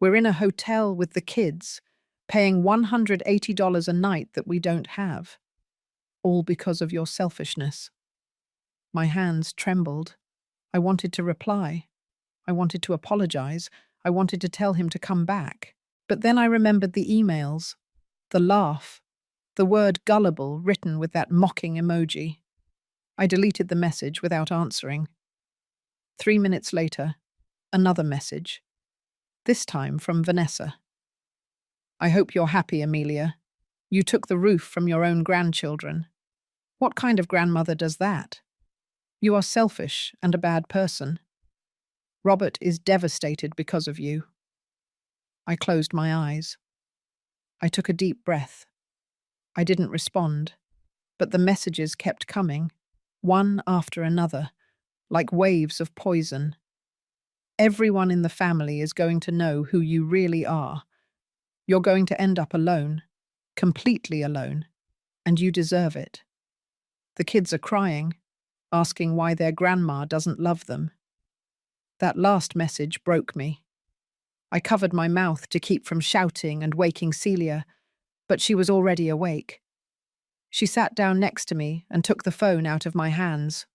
We're in a hotel with the kids, paying $180 a night that we don't have. All because of your selfishness." My hands trembled. I wanted to reply. I wanted to apologize. I wanted to tell him to come back. But then I remembered the emails, the laugh, the word gullible written with that mocking emoji. I deleted the message without answering. 3 minutes later, another message. This time from Vanessa. "I hope you're happy, Amelia. You took the roof from your own grandchildren. What kind of grandmother does that? You are selfish and a bad person. Robert is devastated because of you." I closed my eyes. I took a deep breath. I didn't respond, but the messages kept coming, one after another, like waves of poison. "Everyone in the family is going to know who you really are. You're going to end up alone, completely alone, and you deserve it. The kids are crying, asking why their grandma doesn't love them." That last message broke me. I covered my mouth to keep from shouting and waking Celia, but she was already awake. She sat down next to me and took the phone out of my hands.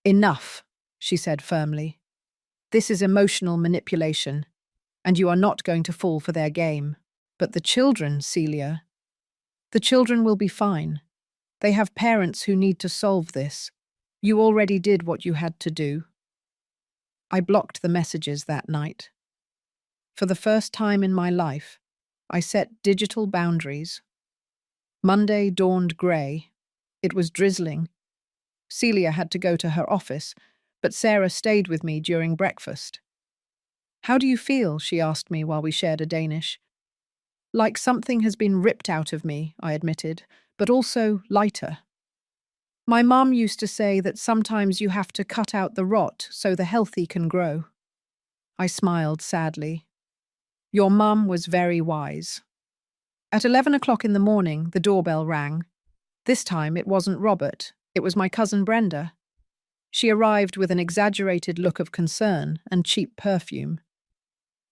"Enough," she said firmly. "This is emotional manipulation, and you are not going to fall for their game. But the children, Celia, the children will be fine. They have parents who need to solve this. You already did what you had to do." I blocked the messages that night. For the first time in my life, I set digital boundaries. Monday dawned grey. It was drizzling. Celia had to go to her office, but Sarah stayed with me during breakfast. "How do you feel?" she asked me while we shared a Danish. "Like something has been ripped out of me," I admitted, "but also lighter. My mum used to say that sometimes you have to cut out the rot so the healthy can grow." I smiled sadly. Your mum was very wise. At 11 o'clock in the morning, the doorbell rang. This time it wasn't Robert, it was my cousin Brenda. She arrived with an exaggerated look of concern and cheap perfume.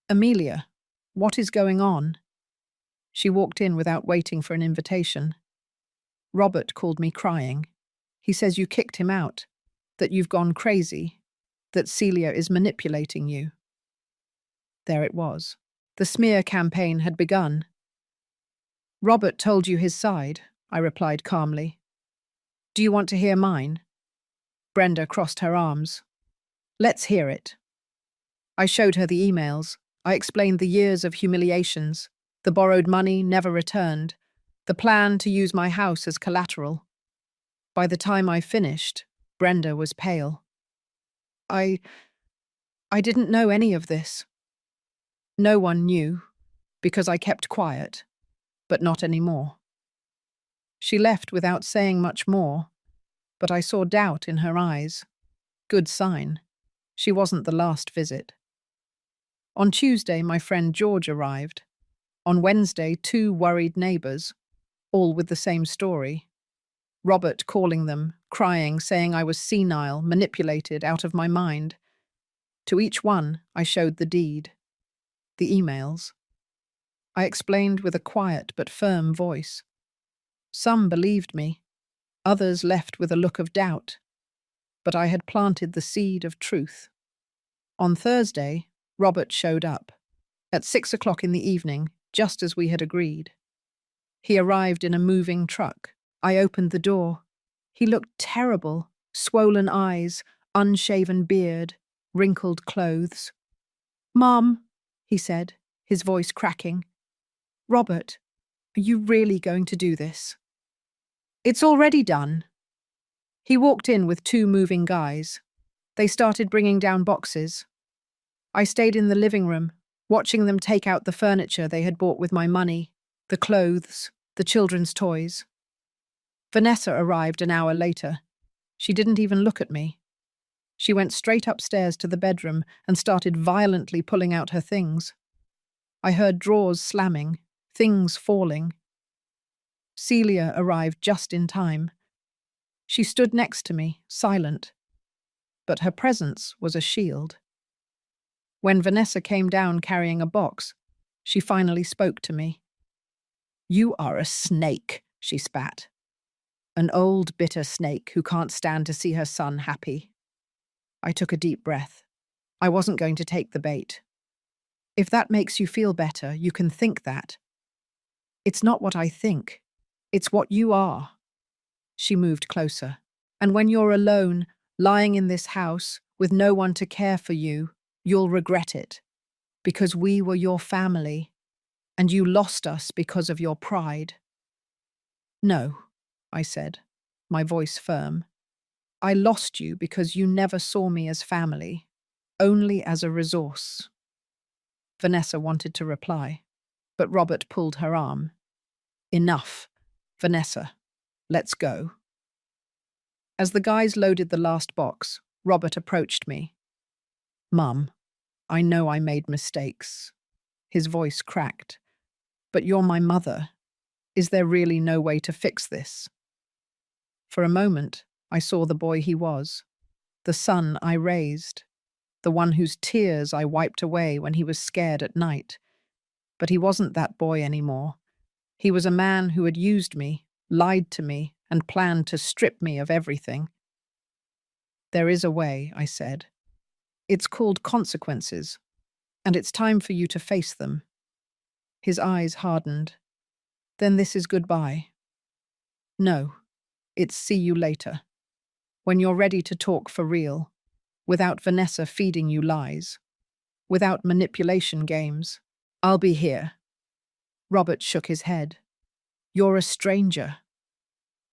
"Amelia, what is going on?" She walked in without waiting for an invitation. "Robert called me crying. He says you kicked him out, that you've gone crazy, that Celia is manipulating you." There it was. The smear campaign had begun. "Robert told you his side," I replied calmly. "Do you want to hear mine?" Brenda crossed her arms. "Let's hear it." I showed her the emails. I explained the years of humiliations, the borrowed money never returned, the plan to use my house as collateral. By the time I finished, Brenda was pale. I didn't know any of this." "No one knew, because I kept quiet, but not anymore." She left without saying much more, but I saw doubt in her eyes. Good sign. She wasn't the last visit. On Tuesday, my friend George arrived. On Wednesday, 2 worried neighbours, all with the same story. Robert calling them, crying, saying I was senile, manipulated, out of my mind. To each one, I showed the deed. The emails. I explained with a quiet but firm voice. Some believed me. Others left with a look of doubt. But I had planted the seed of truth. On Thursday, Robert showed up. At 6 o'clock in the evening, just as we had agreed. He arrived in a moving truck. I opened the door. He looked terrible, swollen eyes, unshaven beard, wrinkled clothes. "Mom," he said, his voice cracking. "Robert, are you really going to do this?" "It's already done." He walked in with two moving guys. They started bringing down boxes. I stayed in the living room, watching them take out the furniture they had bought with my money, the clothes, the children's toys. Vanessa arrived an hour later. She didn't even look at me. She went straight upstairs to the bedroom and started violently pulling out her things. I heard drawers slamming, things falling. Celia arrived just in time. She stood next to me, silent, but her presence was a shield. When Vanessa came down carrying a box, she finally spoke to me. "You are a snake," she spat. "An old, bitter snake who can't stand to see her son happy." I took a deep breath. I wasn't going to take the bait. "If that makes you feel better, you can think that." "It's not what I think. It's what you are." She moved closer. "And when you're alone, lying in this house, with no one to care for you, you'll regret it. Because we were your family, and you lost us because of your pride." "No," I said, my voice firm. "I lost you because you never saw me as family, only as a resource." Vanessa wanted to reply, but Robert pulled her arm. "Enough, Vanessa. Let's go." As the guys loaded the last box, Robert approached me. "Mum, I know I made mistakes." His voice cracked. "But you're my mother. Is there really no way to fix this?" For a moment, I saw the boy he was, the son I raised, the one whose tears I wiped away when he was scared at night. But he wasn't that boy anymore. He was a man who had used me, lied to me, and planned to strip me of everything. "There is a way," I said. "It's called consequences, and it's time for you to face them." His eyes hardened. "Then this is goodbye." "No, it's see you later. When you're ready to talk for real, without Vanessa feeding you lies, without manipulation games, I'll be here." Robert shook his head. "You're a stranger."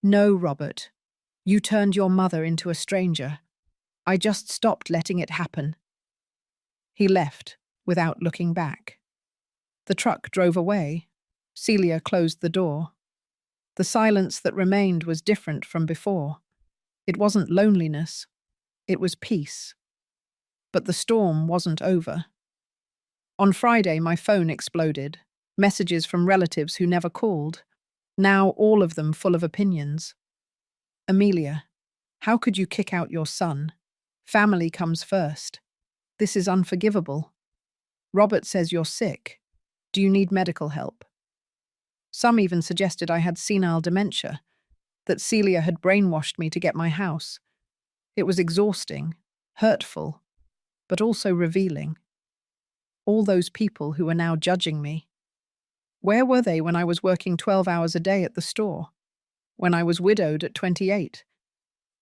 "No, Robert. You turned your mother into a stranger. I just stopped letting it happen." He left, without looking back. The truck drove away. Celia closed the door. The silence that remained was different from before. It wasn't loneliness. It was peace. But the storm wasn't over. On Friday, my phone exploded. Messages from relatives who never called. Now all of them full of opinions. "Amelia, how could you kick out your son? Family comes first. This is unforgivable. Robert says you're sick. Do you need medical help?" Some even suggested I had senile dementia, that Celia had brainwashed me to get my house. It was exhausting, hurtful, but also revealing. All those people who were now judging me. Where were they when I was working 12 hours a day at the store? When I was widowed at 28?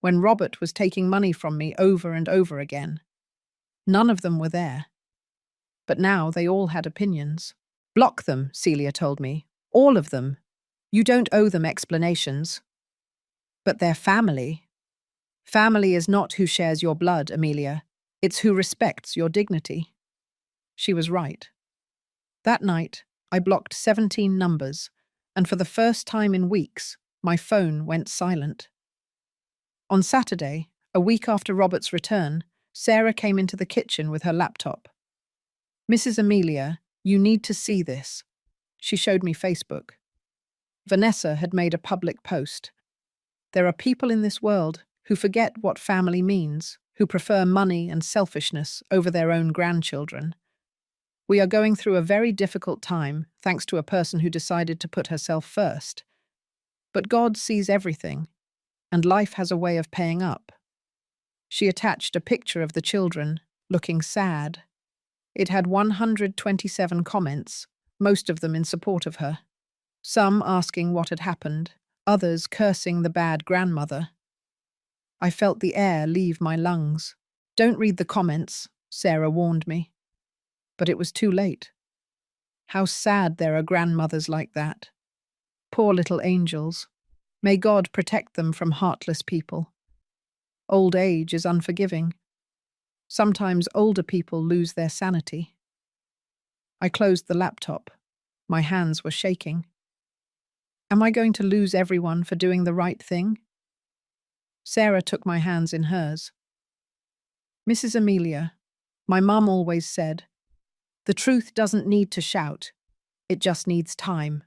When Robert was taking money from me over and over again? None of them were there. But now they all had opinions. "Block them," Celia told me. "All of them. You don't owe them explanations." "But they're family." "Family is not who shares your blood, Amelia. It's who respects your dignity." She was right. That night, I blocked 17 numbers, and for the first time in weeks, my phone went silent. On Saturday, a week after Robert's return, Sarah came into the kitchen with her laptop. "Mrs. Amelia, you need to see this." She showed me Facebook. Vanessa had made a public post. "There are people in this world who forget what family means, who prefer money and selfishness over their own grandchildren. We are going through a very difficult time thanks to a person who decided to put herself first. But God sees everything, and life has a way of paying up." She attached a picture of the children, looking sad. It had 127 comments, most of them in support of her. Some asking what had happened, others cursing the bad grandmother. I felt the air leave my lungs. "Don't read the comments," Sarah warned me. But it was too late. How sad there are grandmothers like that. Poor little angels. May God protect them from heartless people. Old age is unforgiving. Sometimes older people lose their sanity. I closed the laptop. My hands were shaking. Am I going to lose everyone for doing the right thing? Sarah took my hands in hers. "Mrs. Amelia, my mum always said, the truth doesn't need to shout. It just needs time.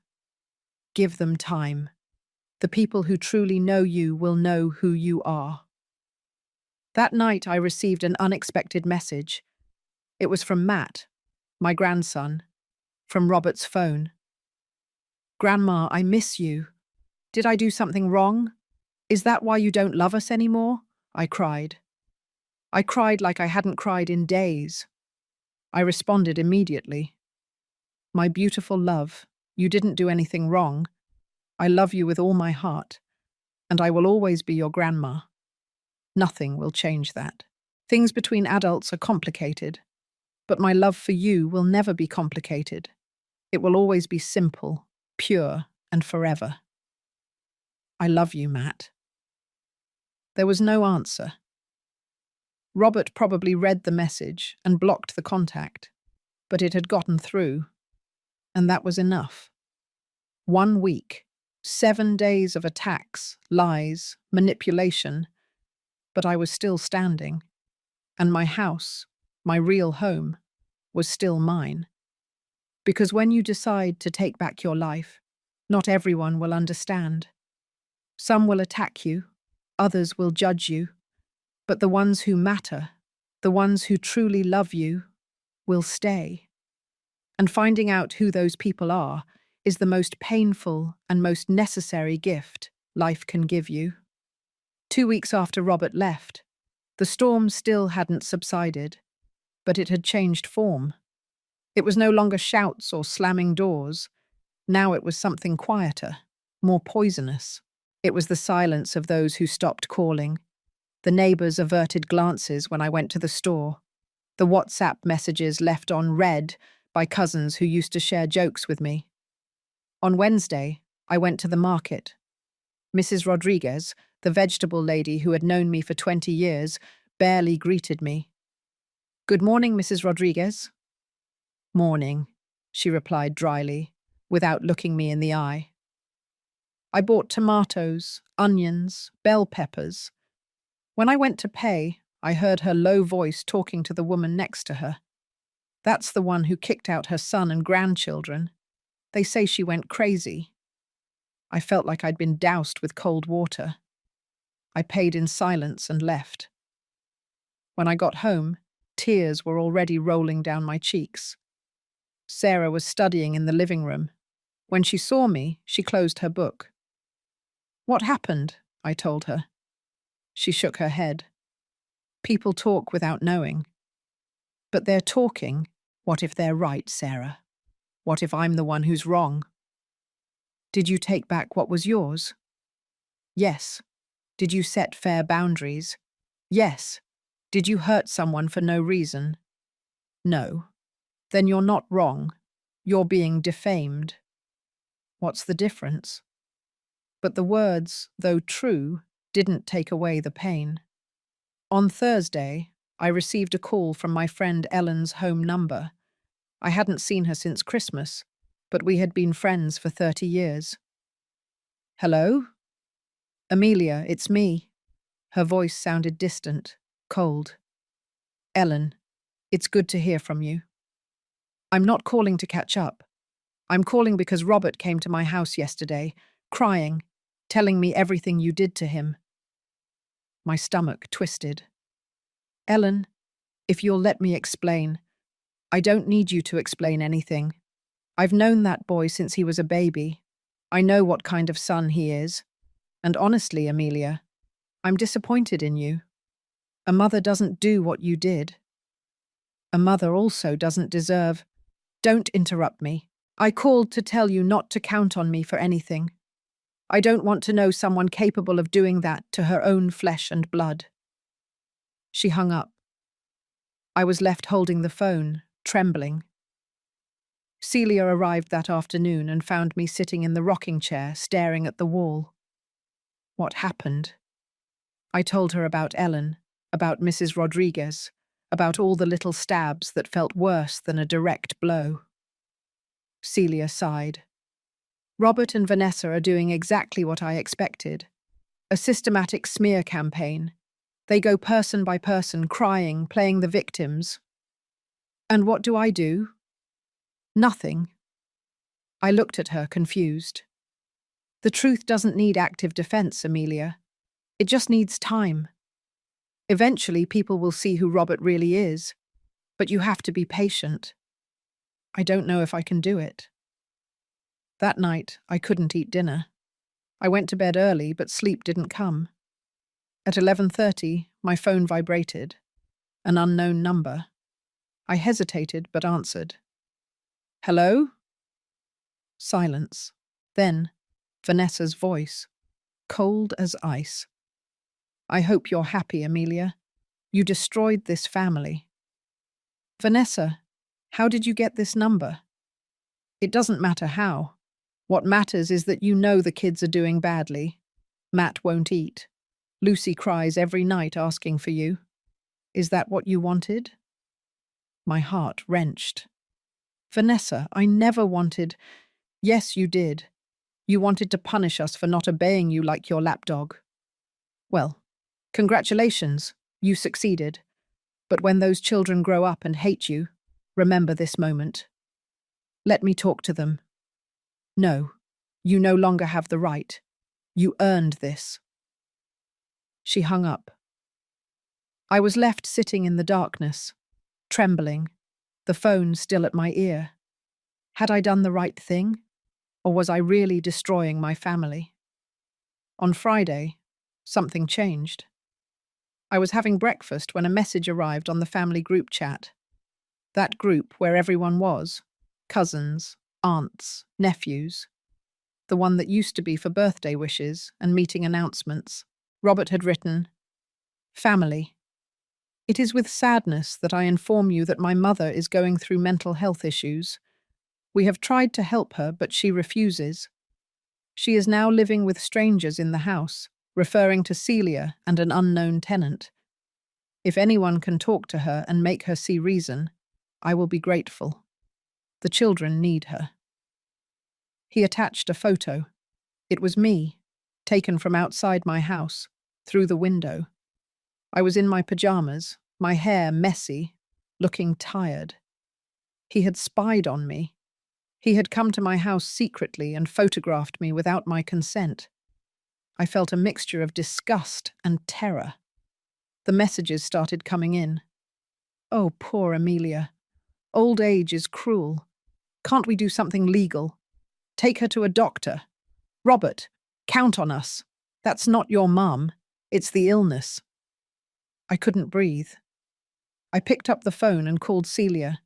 Give them time. The people who truly know you will know who you are." That night I received an unexpected message. It was from Matt, my grandson, from Robert's phone. "Grandma, I miss you. Did I do something wrong? Is that why you don't love us anymore?" I cried. I cried like I hadn't cried in days. I responded immediately. "My beautiful love, you didn't do anything wrong. I love you with all my heart, and I will always be your grandma. Nothing will change that. Things between adults are complicated, but my love for you will never be complicated. It will always be simple, pure, and forever. I love you, Matt." There was no answer. Robert probably read the message and blocked the contact, but it had gotten through, and that was enough. 1 week, 7 days of attacks, lies, manipulation, but I was still standing, and my house, my real home, was still mine. Because when you decide to take back your life, not everyone will understand. Some will attack you, others will judge you, but the ones who matter, the ones who truly love you, will stay. And finding out who those people are is the most painful and most necessary gift life can give you. 2 weeks after Robert left, the storm still hadn't subsided, but it had changed form. It was no longer shouts or slamming doors. Now it was something quieter, more poisonous. It was the silence of those who stopped calling, the neighbors' averted glances when I went to the store, the WhatsApp messages left on read by cousins who used to share jokes with me. On Wednesday, I went to the market. Mrs. Rodriguez, the vegetable lady who had known me for 20 years, barely greeted me. "Good morning, Mrs. Rodriguez." "Morning," she replied dryly, without looking me in the eye. I bought tomatoes, onions, bell peppers. When I went to pay, I heard her low voice talking to the woman next to her. That's the one who kicked out her son and grandchildren. They say she went crazy. I felt like I'd been doused with cold water. I paid in silence and left. When I got home, tears were already rolling down my cheeks. Sarah was studying in the living room. When she saw me, she closed her book. "What happened?" I told her. She shook her head. "People talk without knowing." "But they're talking. What if they're right, Sarah? What if I'm the one who's wrong?" "Did you take back what was yours?" "Yes." "Did you set fair boundaries?" "Yes." "Did you hurt someone for no reason?" "No." "Then you're not wrong. You're being defamed." "What's the difference?" But the words, though true, didn't take away the pain. On Thursday, I received a call from my friend Ellen's home number. I hadn't seen her since Christmas, but we had been friends for 30 years. "Hello?" "Amelia, it's me." Her voice sounded distant, cold. "Ellen, it's good to hear from you. I'm not calling to catch up. I'm calling because Robert came to my house yesterday, crying, telling me everything you did to him." My stomach twisted. "Ellen, if you'll let me explain. I don't need you to explain anything. I've known that boy since he was a baby. I know what kind of son he is. And honestly, Amelia, I'm disappointed in you. A mother doesn't do what you did." A mother also doesn't deserve. Don't interrupt me. I called to tell you not to count on me for anything. I don't want to know someone capable of doing that to her own flesh and blood. She hung up. I was left holding the phone, trembling. Celia arrived that afternoon and found me sitting in the rocking chair, staring at the wall. What happened? I told her about Ellen, about Mrs. Rodriguez, about all the little stabs that felt worse than a direct blow. Celia sighed. Robert and Vanessa are doing exactly what I expected. A systematic smear campaign. They go person by person, crying, playing the victims. And what do? Nothing. I looked at her, confused. The truth doesn't need active defense, Amelia. It just needs time. Eventually, people will see who Robert really is, but you have to be patient. I don't know if I can do it. That night, I couldn't eat dinner. I went to bed early, but sleep didn't come. At 11:30, my phone vibrated. An unknown number. I hesitated, but answered. Hello? Silence. Then, Vanessa's voice, cold as ice. I hope you're happy, Amelia. You destroyed this family. Vanessa, how did you get this number? It doesn't matter how. What matters is that you know the kids are doing badly. Matt won't eat. Lucy cries every night asking for you. Is that what you wanted? My heart wrenched. Vanessa, I never wanted. Yes, you did. You wanted to punish us for not obeying you like your lapdog. Well, congratulations, you succeeded. But when those children grow up and hate you, remember this moment. Let me talk to them. No, you no longer have the right. You earned this. She hung up. I was left sitting in the darkness, trembling, the phone still at my ear. Had I done the right thing? Or was I really destroying my family? On Friday, something changed. I was having breakfast when a message arrived on the family group chat. That group where everyone was, cousins, aunts, nephews. The one that used to be for birthday wishes and meeting announcements. Robert had written, Family. It is with sadness that I inform you that my mother is going through mental health issues. We have tried to help her, but she refuses. She is now living with strangers in the house, referring to Celia and an unknown tenant. If anyone can talk to her and make her see reason, I will be grateful. The children need her. He attached a photo. It was me, taken from outside my house, through the window. I was in my pajamas, my hair messy, looking tired. He had spied on me. He had come to my house secretly and photographed me without my consent. I felt a mixture of disgust and terror. The messages started coming in. Oh, poor Amelia. Old age is cruel. Can't we do something legal? Take her to a doctor. Robert, count on us. That's not your mum. It's the illness. I couldn't breathe. I picked up the phone and called Celia.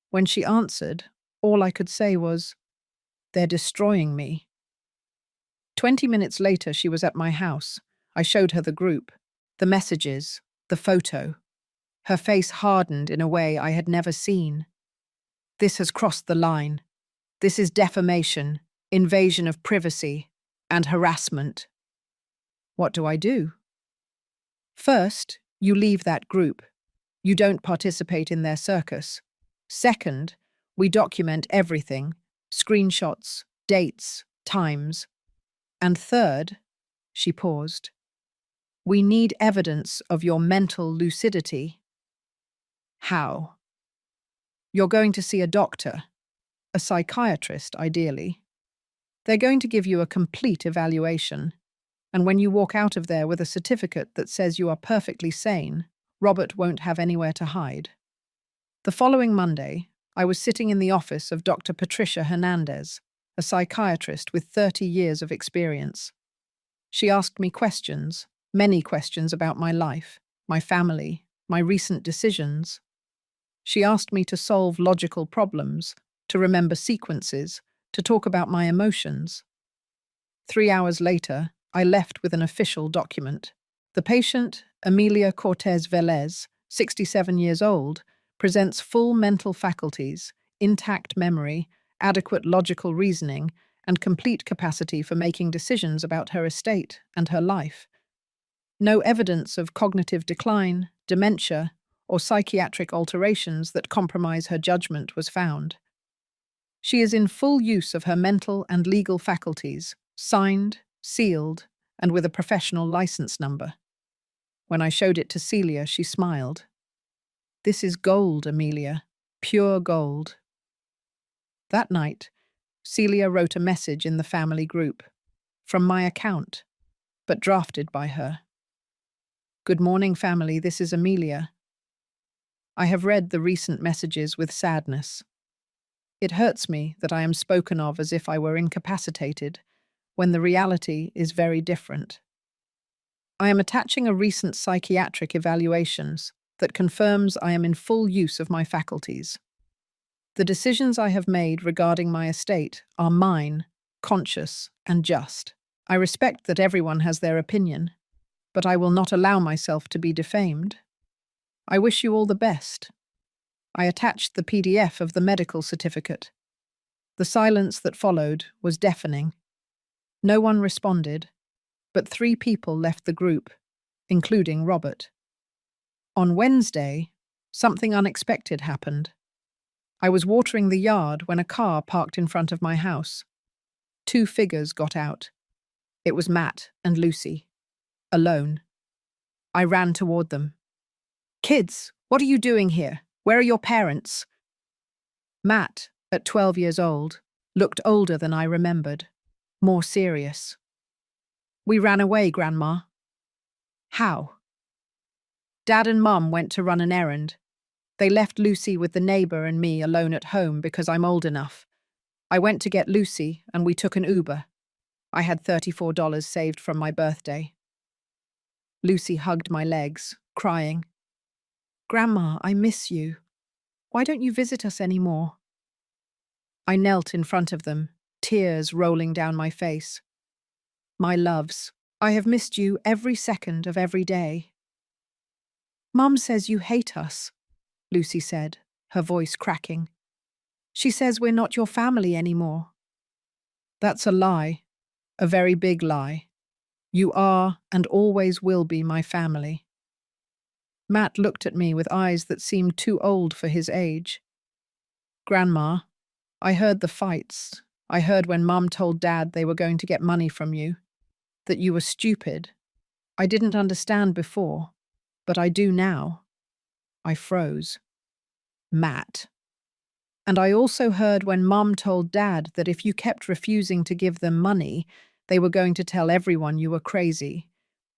When she answered, all I could say was, They're destroying me. 20 minutes later, she was at my house. I showed her the group, the messages, the photo. Her face hardened in a way I had never seen. This has crossed the line. This is defamation, invasion of privacy, and harassment. What do I do? First, you leave that group. You don't participate in their circus. Second, we document everything, screenshots, dates, times. And third, she paused, we need evidence of your mental lucidity. How? You're going to see a doctor, a psychiatrist, ideally. They're going to give you a complete evaluation, and when you walk out of there with a certificate that says you are perfectly sane, Robert won't have anywhere to hide. The following Monday, I was sitting in the office of Dr. Patricia Hernandez, a psychiatrist with 30 years of experience. She asked me questions, many questions about my life, my family, my recent decisions. She asked me to solve logical problems, to remember sequences, to talk about my emotions. 3 hours later, I left with an official document. The patient, Amelia Cortez Velez, 67 years old, presents full mental faculties, intact memory, adequate logical reasoning, and complete capacity for making decisions about her estate and her life. No evidence of cognitive decline, dementia, or psychiatric alterations that compromise her judgment was found. She is in full use of her mental and legal faculties, signed, sealed, and with a professional license number. When I showed it to Celia, she smiled. "This is gold, Amelia, pure gold." That night, Celia wrote a message in the family group, from my account, but drafted by her. "Good morning, family, this is Amelia. I have read the recent messages with sadness. It hurts me that I am spoken of as if I were incapacitated, when the reality is very different. I am attaching a recent psychiatric evaluations that confirms I am in full use of my faculties. The decisions I have made regarding my estate are mine, conscious, and just. I respect that everyone has their opinion, but I will not allow myself to be defamed. I wish you all the best." I attached the PDF of the medical certificate. The silence that followed was deafening. No one responded, but 3 people left the group, including Robert. On Wednesday, something unexpected happened. I was watering the yard when a car parked in front of my house. 2 figures got out. It was Matt and Lucy, alone. I ran toward them. "Kids, what are you doing here? Where are your parents?" Matt, at 12 years old, looked older than I remembered, more serious. "We ran away, Grandma." "How?" "Dad and Mum went to run an errand. They left Lucy with the neighbor and me alone at home because I'm old enough. I went to get Lucy and we took an Uber. I had $34 saved from my birthday." Lucy hugged my legs, crying. "Grandma, I miss you. Why don't you visit us anymore?" I knelt in front of them, tears rolling down my face. "My loves, I have missed you every second of every day." "Mum says you hate us," Lucy said, her voice cracking. "She says we're not your family anymore." "That's a lie, a very big lie. You are and always will be my family." Matt looked at me with eyes that seemed too old for his age. "Grandma, I heard the fights. I heard when Mum told Dad they were going to get money from you, that you were stupid. I didn't understand before, but I do now." I froze. "Matt. And I also heard when Mum told Dad that if you kept refusing to give them money, they were going to tell everyone you were crazy,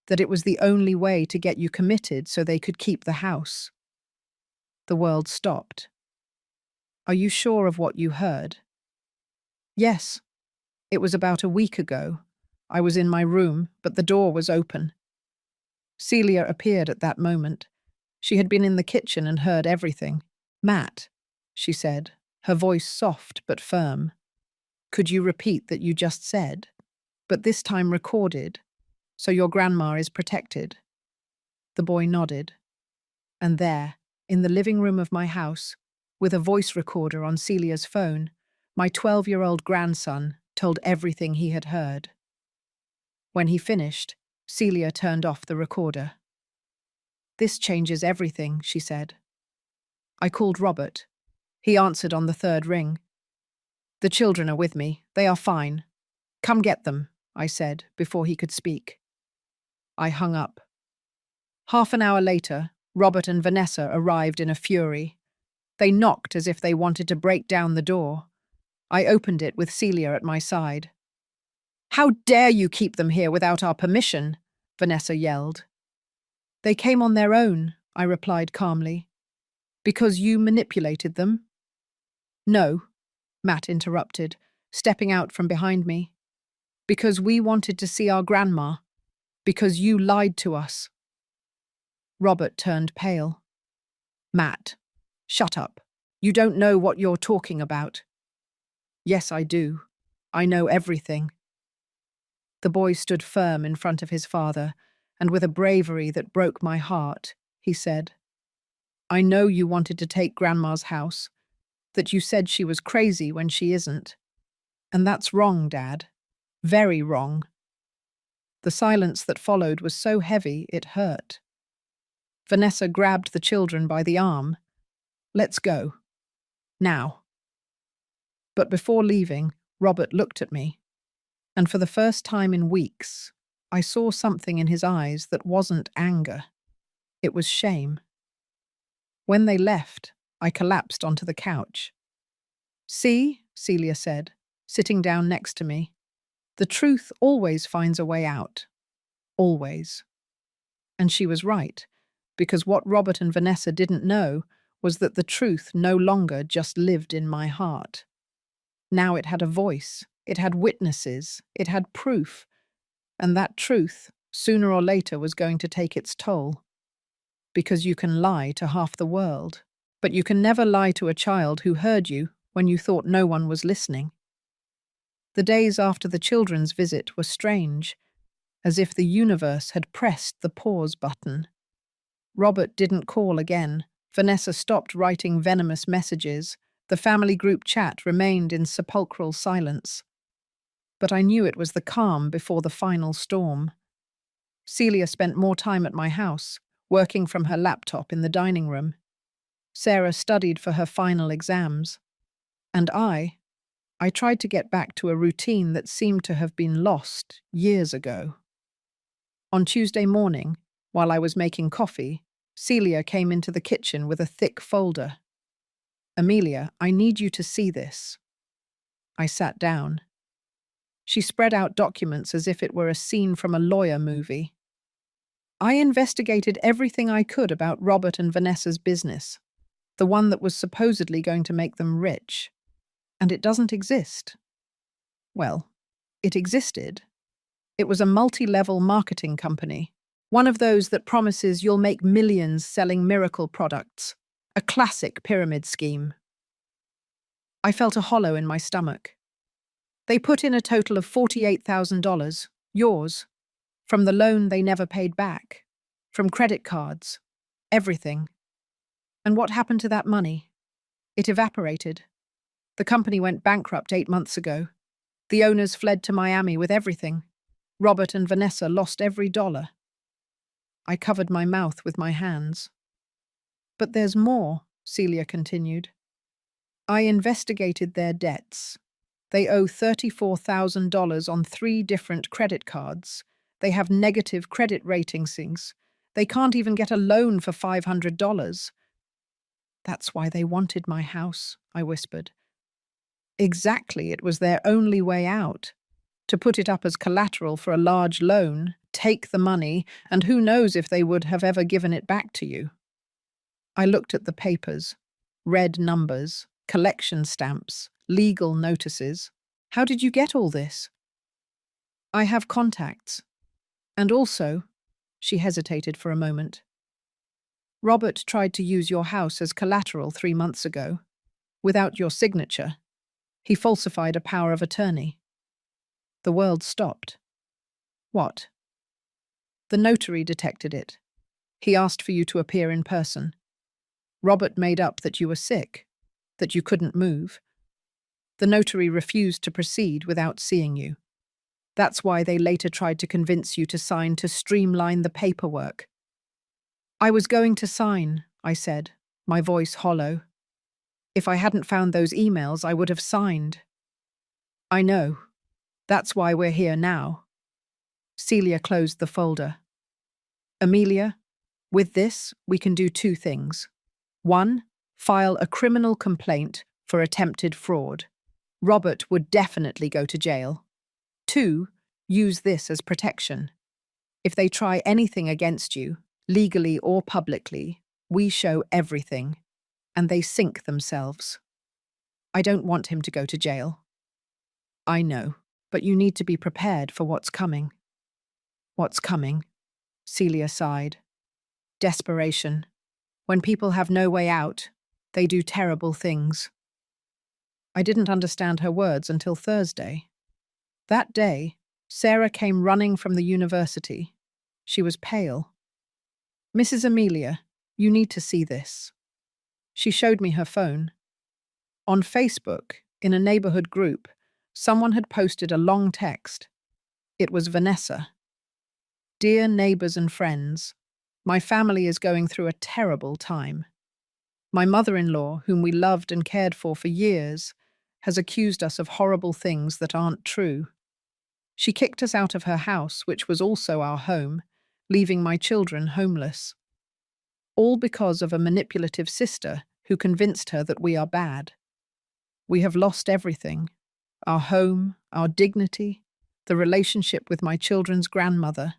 that it was the only way to get you committed so they could keep the house." The world stopped. "Are you sure of what you heard?" "Yes. It was about a week ago. I was in my room, but the door was open." Celia appeared at that moment. She had been in the kitchen and heard everything. "Matt," she said, her voice soft but firm. "Could you repeat that you just said? But this time recorded, so your grandma is protected." The boy nodded. And there, in the living room of my house, with a voice recorder on Celia's phone, my 12-year-old grandson told everything he had heard. When he finished, Celia turned off the recorder. "This changes everything," she said. I called Robert. He answered on the 3rd ring. "The children are with me. They are fine. Come get them," I said before he could speak. I hung up. Half an hour later, Robert and Vanessa arrived in a fury. They knocked as if they wanted to break down the door. I opened it with Celia at my side. "How dare you keep them here without our permission?" Vanessa yelled. "They came on their own," I replied calmly. "Because you manipulated them?" "No," Matt interrupted, stepping out from behind me. "Because we wanted to see our grandma. Because you lied to us." Robert turned pale. "Matt, Shut up. You don't know what you're talking about. Yes, I do. I know everything. The boy stood firm in front of his father, and with a bravery that broke my heart, he said, I know you wanted to take Grandma's house, that you said she was crazy when she isn't. And that's wrong, Dad. Very wrong. The silence that followed was so heavy it hurt. Vanessa grabbed the children by the arm. Let's go. Now. But before leaving, Robert looked at me, and for the first time in weeks, I saw something in his eyes that wasn't anger. It was shame. When they left, I collapsed onto the couch. See, Celia said, sitting down next to me, the truth always finds a way out. Always. And she was right, because what Robert and Vanessa didn't know was that the truth no longer just lived in my heart. Now it had a voice, it had witnesses, it had proof, and that truth, sooner or later, was going to take its toll. Because you can lie to half the world, but you can never lie to a child who heard you when you thought no one was listening. The days after the children's visit were strange, as if the universe had pressed the pause button. Robert didn't call again. Vanessa stopped writing venomous messages. The family group chat remained in sepulchral silence. But I knew it was the calm before the final storm. Celia spent more time at my house, working from her laptop in the dining room. Sarah studied for her final exams. And I tried to get back to a routine that seemed to have been lost years ago. On Tuesday morning, while I was making coffee, Celia came into the kitchen with a thick folder. Amelia, I need you to see this. I sat down. She spread out documents as if it were a scene from a lawyer movie. I investigated everything I could about Robert and Vanessa's business, the one that was supposedly going to make them rich. And it doesn't exist. Well, it existed. It was a multi-level marketing company, one of those that promises you'll make millions selling miracle products, a classic pyramid scheme. I felt a hollow in my stomach. They put in a total of $48,000, yours, from the loan they never paid back, from credit cards, everything. And what happened to that money? It evaporated. The company went bankrupt 8 months ago. The owners fled to Miami with everything. Robert and Vanessa lost every dollar. I covered my mouth with my hands. But there's more, Celia continued. I investigated their debts. They owe $34,000 on 3 different credit cards. They have negative credit ratings. They can't even get a loan for $500. That's why they wanted my house, I whispered. Exactly, it was their only way out. To put it up as collateral for a large loan, take the money, and who knows if they would have ever given it back to you. I looked at the papers, red numbers, collection stamps, legal notices. How did you get all this? I have contacts. And also, she hesitated for a moment. Robert tried to use your house as collateral 3 months ago, without your signature. He falsified a power of attorney. The world stopped. What? The notary detected it. He asked for you to appear in person. Robert made up that you were sick, that you couldn't move. The notary refused to proceed without seeing you. That's why they later tried to convince you to sign to streamline the paperwork. I was going to sign, I said, my voice hollow. If I hadn't found those emails, I would have signed. I know. That's why we're here now. Celia closed the folder. Amelia, with this, we can do 2 things. 1, file a criminal complaint for attempted fraud. Robert would definitely go to jail. 2, use this as protection. If they try anything against you, legally or publicly, we show everything. And they sink themselves. I don't want him to go to jail. I know, but you need to be prepared for what's coming. What's coming? Celia sighed. Desperation. When people have no way out, They do terrible things. I didn't understand her words until Thursday. That day, Sarah came running from the university. She was pale. "Mrs. Amelia, you need to see this." She showed me her phone. On Facebook, in a neighborhood group, someone had posted a long text. It was Vanessa. "Dear neighbors and friends, my family is going through a terrible time. My mother-in-law, whom we loved and cared for years, has accused us of horrible things that aren't true. She kicked us out of her house, which was also our home, leaving my children homeless. All because of a manipulative sister who convinced her that we are bad. We have lost everything: our home, our dignity, the relationship with my children's grandmother.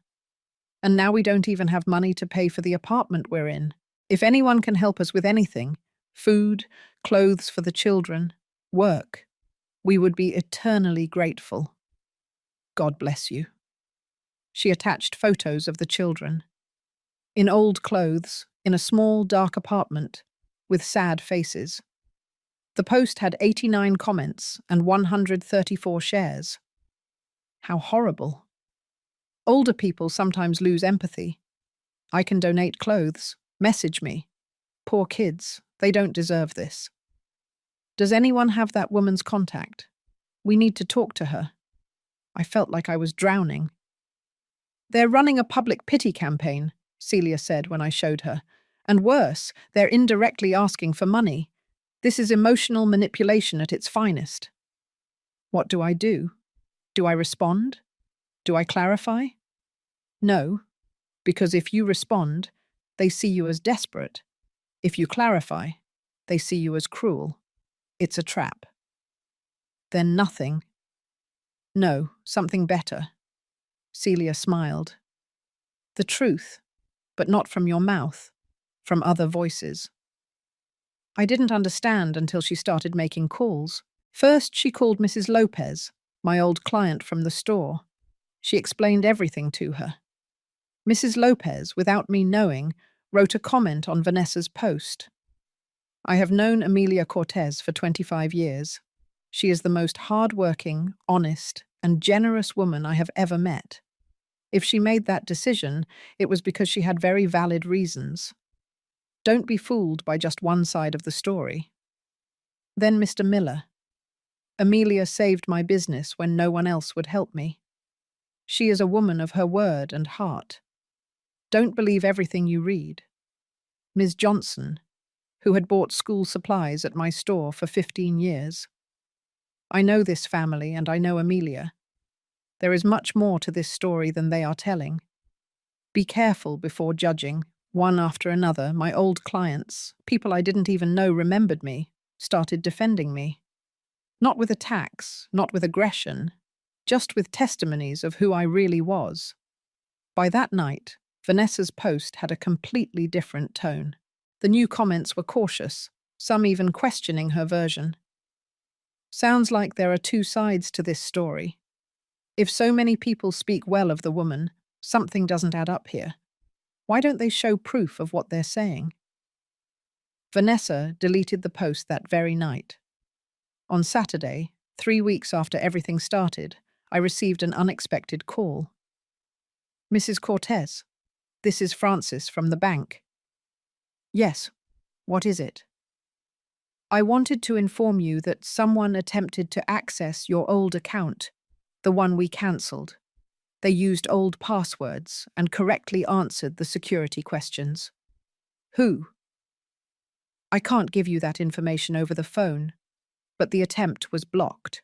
And now we don't even have money to pay for the apartment we're in. If anyone can help us with anything, food, clothes for the children, work, we would be eternally grateful. God bless you." She attached photos of the children. In old clothes, in a small, dark apartment, with sad faces. The post had 89 comments and 134 shares. How horrible. Older people sometimes lose empathy. "I can donate clothes. Message me. Poor kids, they don't deserve this. Does anyone have that woman's contact? We need to talk to her." I felt like I was drowning. "They're running a public pity campaign," Celia said when I showed her. "And worse, they're indirectly asking for money. This is emotional manipulation at its finest." What do I do? Do I respond? Do I clarify? No, because if you respond, they see you as desperate. If you clarify, they see you as cruel. It's a trap. Then nothing. No, something better. Celia smiled. The truth, but not from your mouth, from other voices. I didn't understand until she started making calls. First, she called Mrs. Lopez, my old client from the store. She explained everything to her. Mrs. Lopez, without me knowing, wrote a comment on Vanessa's post. "I have known Amelia Cortez for 25 years. She is the most hard-working, honest, and generous woman I have ever met. If she made that decision, it was because she had very valid reasons. Don't be fooled by just one side of the story." Then Mr. Miller. "Amelia saved my business when no one else would help me. She is a woman of her word and heart. Don't believe everything you read." Ms. Johnson, who had bought school supplies at my store for 15 years. "I know this family and I know Amelia. There is much more to this story than they are telling. Be careful before judging." One after another, my old clients, people I didn't even know remembered me, started defending me. Not with attacks, not with aggression, just with testimonies of who I really was. By that night, Vanessa's post had a completely different tone. The new comments were cautious, some even questioning her version. Sounds like there are two sides to this story. If so many people speak well of the woman, something doesn't add up here. Why don't they show proof of what they're saying? Vanessa deleted the post that very night. On Saturday, 3 weeks after everything started, I received an unexpected call. "Mrs. Cortez, this is Francis from the bank." "Yes, what is it?" "I wanted to inform you that someone attempted to access your old account, the one we cancelled. They used old passwords and correctly answered the security questions." "Who?" "I can't give you that information over the phone, but the attempt was blocked.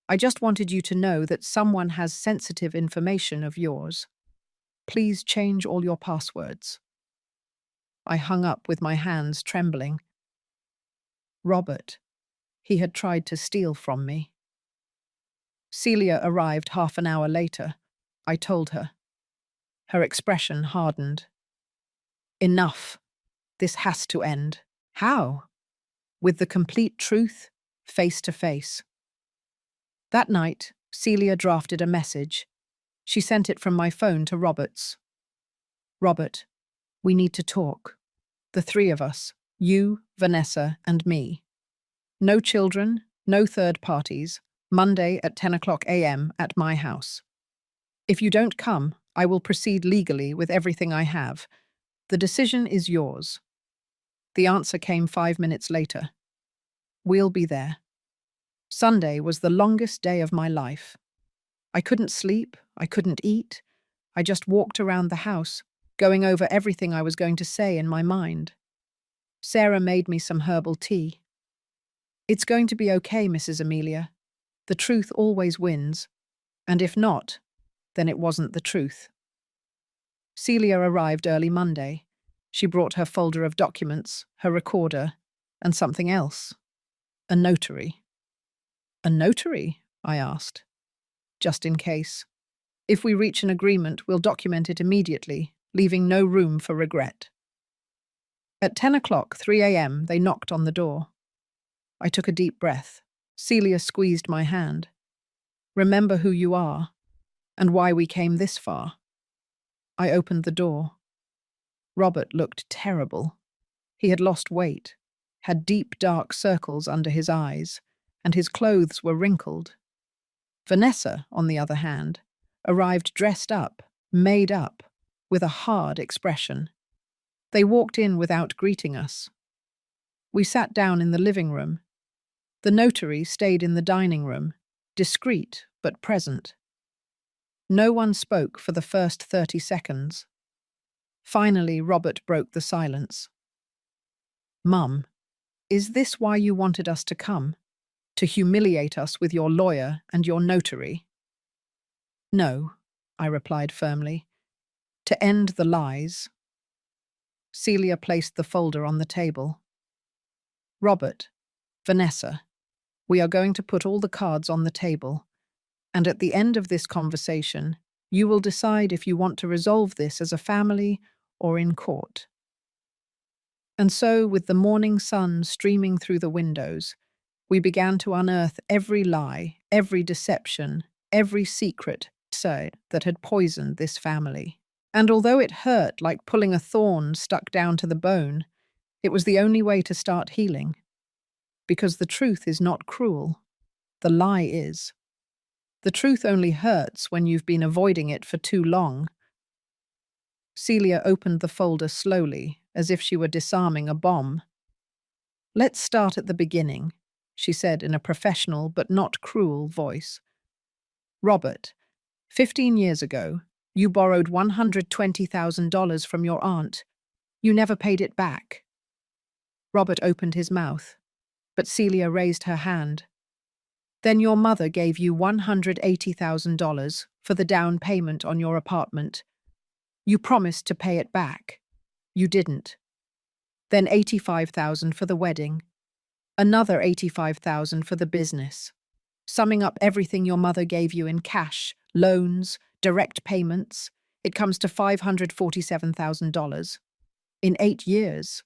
I just wanted you to know that someone has sensitive information of yours. Please change all your passwords." I hung up with my hands trembling. Robert. He had tried to steal from me. Celia arrived half an hour later. I told her. Her expression hardened. "Enough. This has to end." "How?" "With the complete truth, face to face." That night, Celia drafted a message. She sent it from my phone to Robert's. "Robert, we need to talk. The three of us, You, Vanessa, and me. No children, no third parties. Monday at 10 o'clock a.m. at my house. If you don't come, I will proceed legally with everything I have. The decision is yours. The answer came 5 minutes later. We'll be there. Sunday was the longest day of my life. I couldn't sleep, I couldn't eat. I just walked around the house, going over everything I was going to say in my mind. Sarah made me some herbal tea. It's going to be okay, Mrs. Amelia. The truth always wins, and if not, then it wasn't the truth. Celia arrived early Monday. She brought her folder of documents, her recorder, and something else. A notary. A notary? I asked. Just in case. If we reach an agreement, we'll document it immediately, leaving no room for regret. At 10 o'clock, 3 a.m., they knocked on the door. I took a deep breath. Celia squeezed my hand. Remember who you are, and why we came this far. I opened the door. Robert looked terrible. He had lost weight, had deep dark circles under his eyes, and his clothes were wrinkled. Vanessa, on the other hand, arrived dressed up, made up, with a hard expression. They walked in without greeting us. We sat down in the living room. The notary stayed in the dining room, discreet but present. No one spoke for the first 30 seconds. Finally, Robert broke the silence. Mum, is this why you wanted us to come? To humiliate us with your lawyer and your notary? No, I replied firmly. To end the lies. Celia placed the folder on the table. Robert, Vanessa, we are going to put all the cards on the table, and at the end of this conversation, you will decide if you want to resolve this as a family or in court. And so, with the morning sun streaming through the windows, we began to unearth every lie, every deception, every secret that had poisoned this family. And although it hurt like pulling a thorn stuck down to the bone, it was the only way to start healing. Because the truth is not cruel. The lie is. The truth only hurts when you've been avoiding it for too long. Celia opened the folder slowly, as if she were disarming a bomb. Let's start at the beginning, she said in a professional but not cruel voice. Robert, 15 years ago, you borrowed $120,000 from your aunt. You never paid it back. Robert opened his mouth, but Celia raised her hand. Then your mother gave you $180,000 for the down payment on your apartment. You promised to pay it back. You didn't. Then $85,000 for the wedding. Another $85,000 for the business. Summing up everything your mother gave you in cash, loans, direct payments, it comes to $547,000. In 8 years.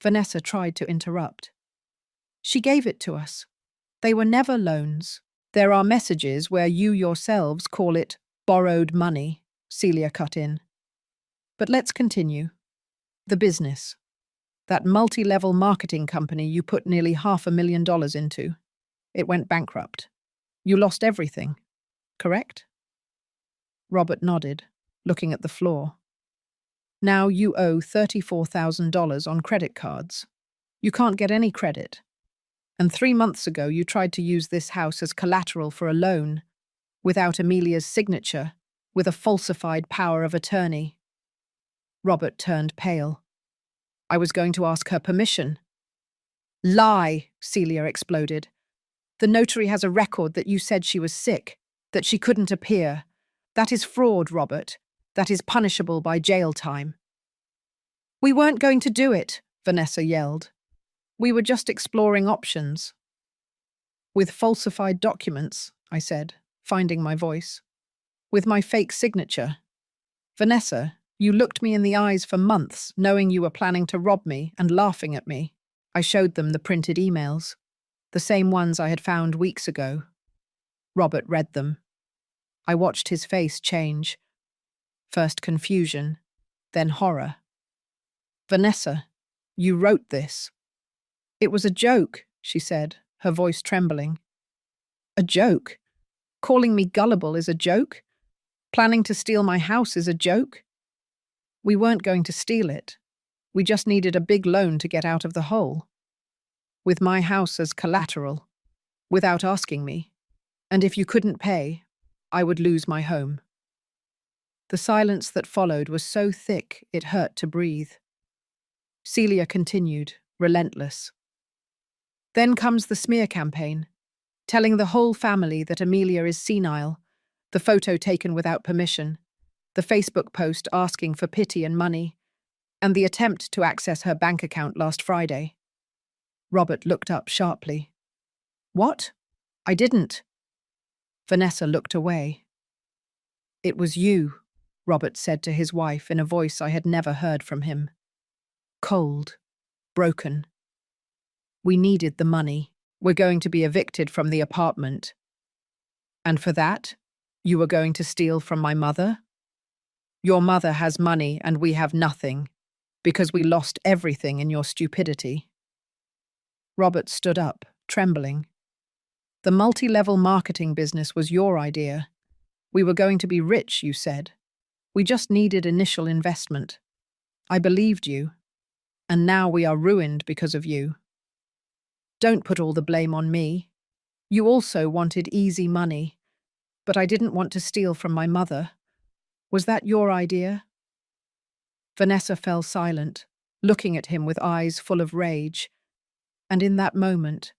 Vanessa tried to interrupt. She gave it to us. They were never loans. There are messages where you yourselves call it borrowed money, Celia cut in. But let's continue. The business. That multi-level marketing company you put nearly $500,000 into. It went bankrupt. You lost everything, correct? Robert nodded, looking at the floor. Now you owe $34,000 on credit cards. You can't get any credit. And 3 months ago you tried to use this house as collateral for a loan, without Amelia's signature, with a falsified power of attorney. Robert turned pale. I was going to ask her permission. Lie, Celia exploded. The notary has a record that you said she was sick, that she couldn't appear. That is fraud, Robert. That is punishable by jail time. We weren't going to do it, Vanessa yelled. We were just exploring options. With falsified documents, I said, finding my voice. With my fake signature. Vanessa, you looked me in the eyes for months, knowing you were planning to rob me and laughing at me. I showed them the printed emails, the same ones I had found weeks ago. Robert read them. I watched his face change. First confusion, then horror. Vanessa, You wrote this. It was a joke, she said, her voice trembling. A joke? Calling me gullible is a joke? Planning to steal my house is a joke? We weren't going to steal it. We just needed a big loan to get out of the hole. With my house as collateral, without asking me. And if you couldn't pay, I would lose my home. The silence that followed was so thick it hurt to breathe. Celia continued, relentless. Then comes the smear campaign, telling the whole family that Amelia is senile, the photo taken without permission, the Facebook post asking for pity and money, and the attempt to access her bank account last Friday. Robert looked up sharply. What? I didn't. Vanessa looked away. It was you, Robert said to his wife in a voice I had never heard from him. Cold, broken. We needed the money. We're going to be evicted from the apartment. And for that, you were going to steal from my mother? Your mother has money and we have nothing, because we lost everything in your stupidity. Robert stood up, trembling. The multi-level marketing business was your idea. We were going to be rich, you said. We just needed initial investment. I believed you. And now we are ruined because of you. Don't put all the blame on me. You also wanted easy money, but I didn't want to steal from my mother. Was that your idea? Vanessa fell silent, looking at him with eyes full of rage. And in that moment,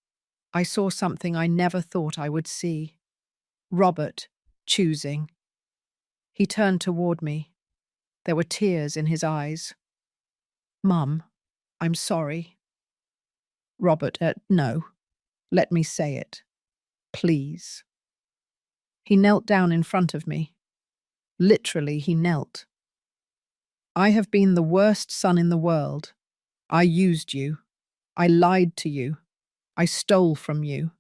I saw something I never thought I would see. Robert choosing. He turned toward me. There were tears in his eyes. Mum, I'm sorry. Robert, no. Let me say it. Please. He knelt down in front of me. Literally, he knelt. I have been the worst son in the world. I used you. I lied to you. I stole from you.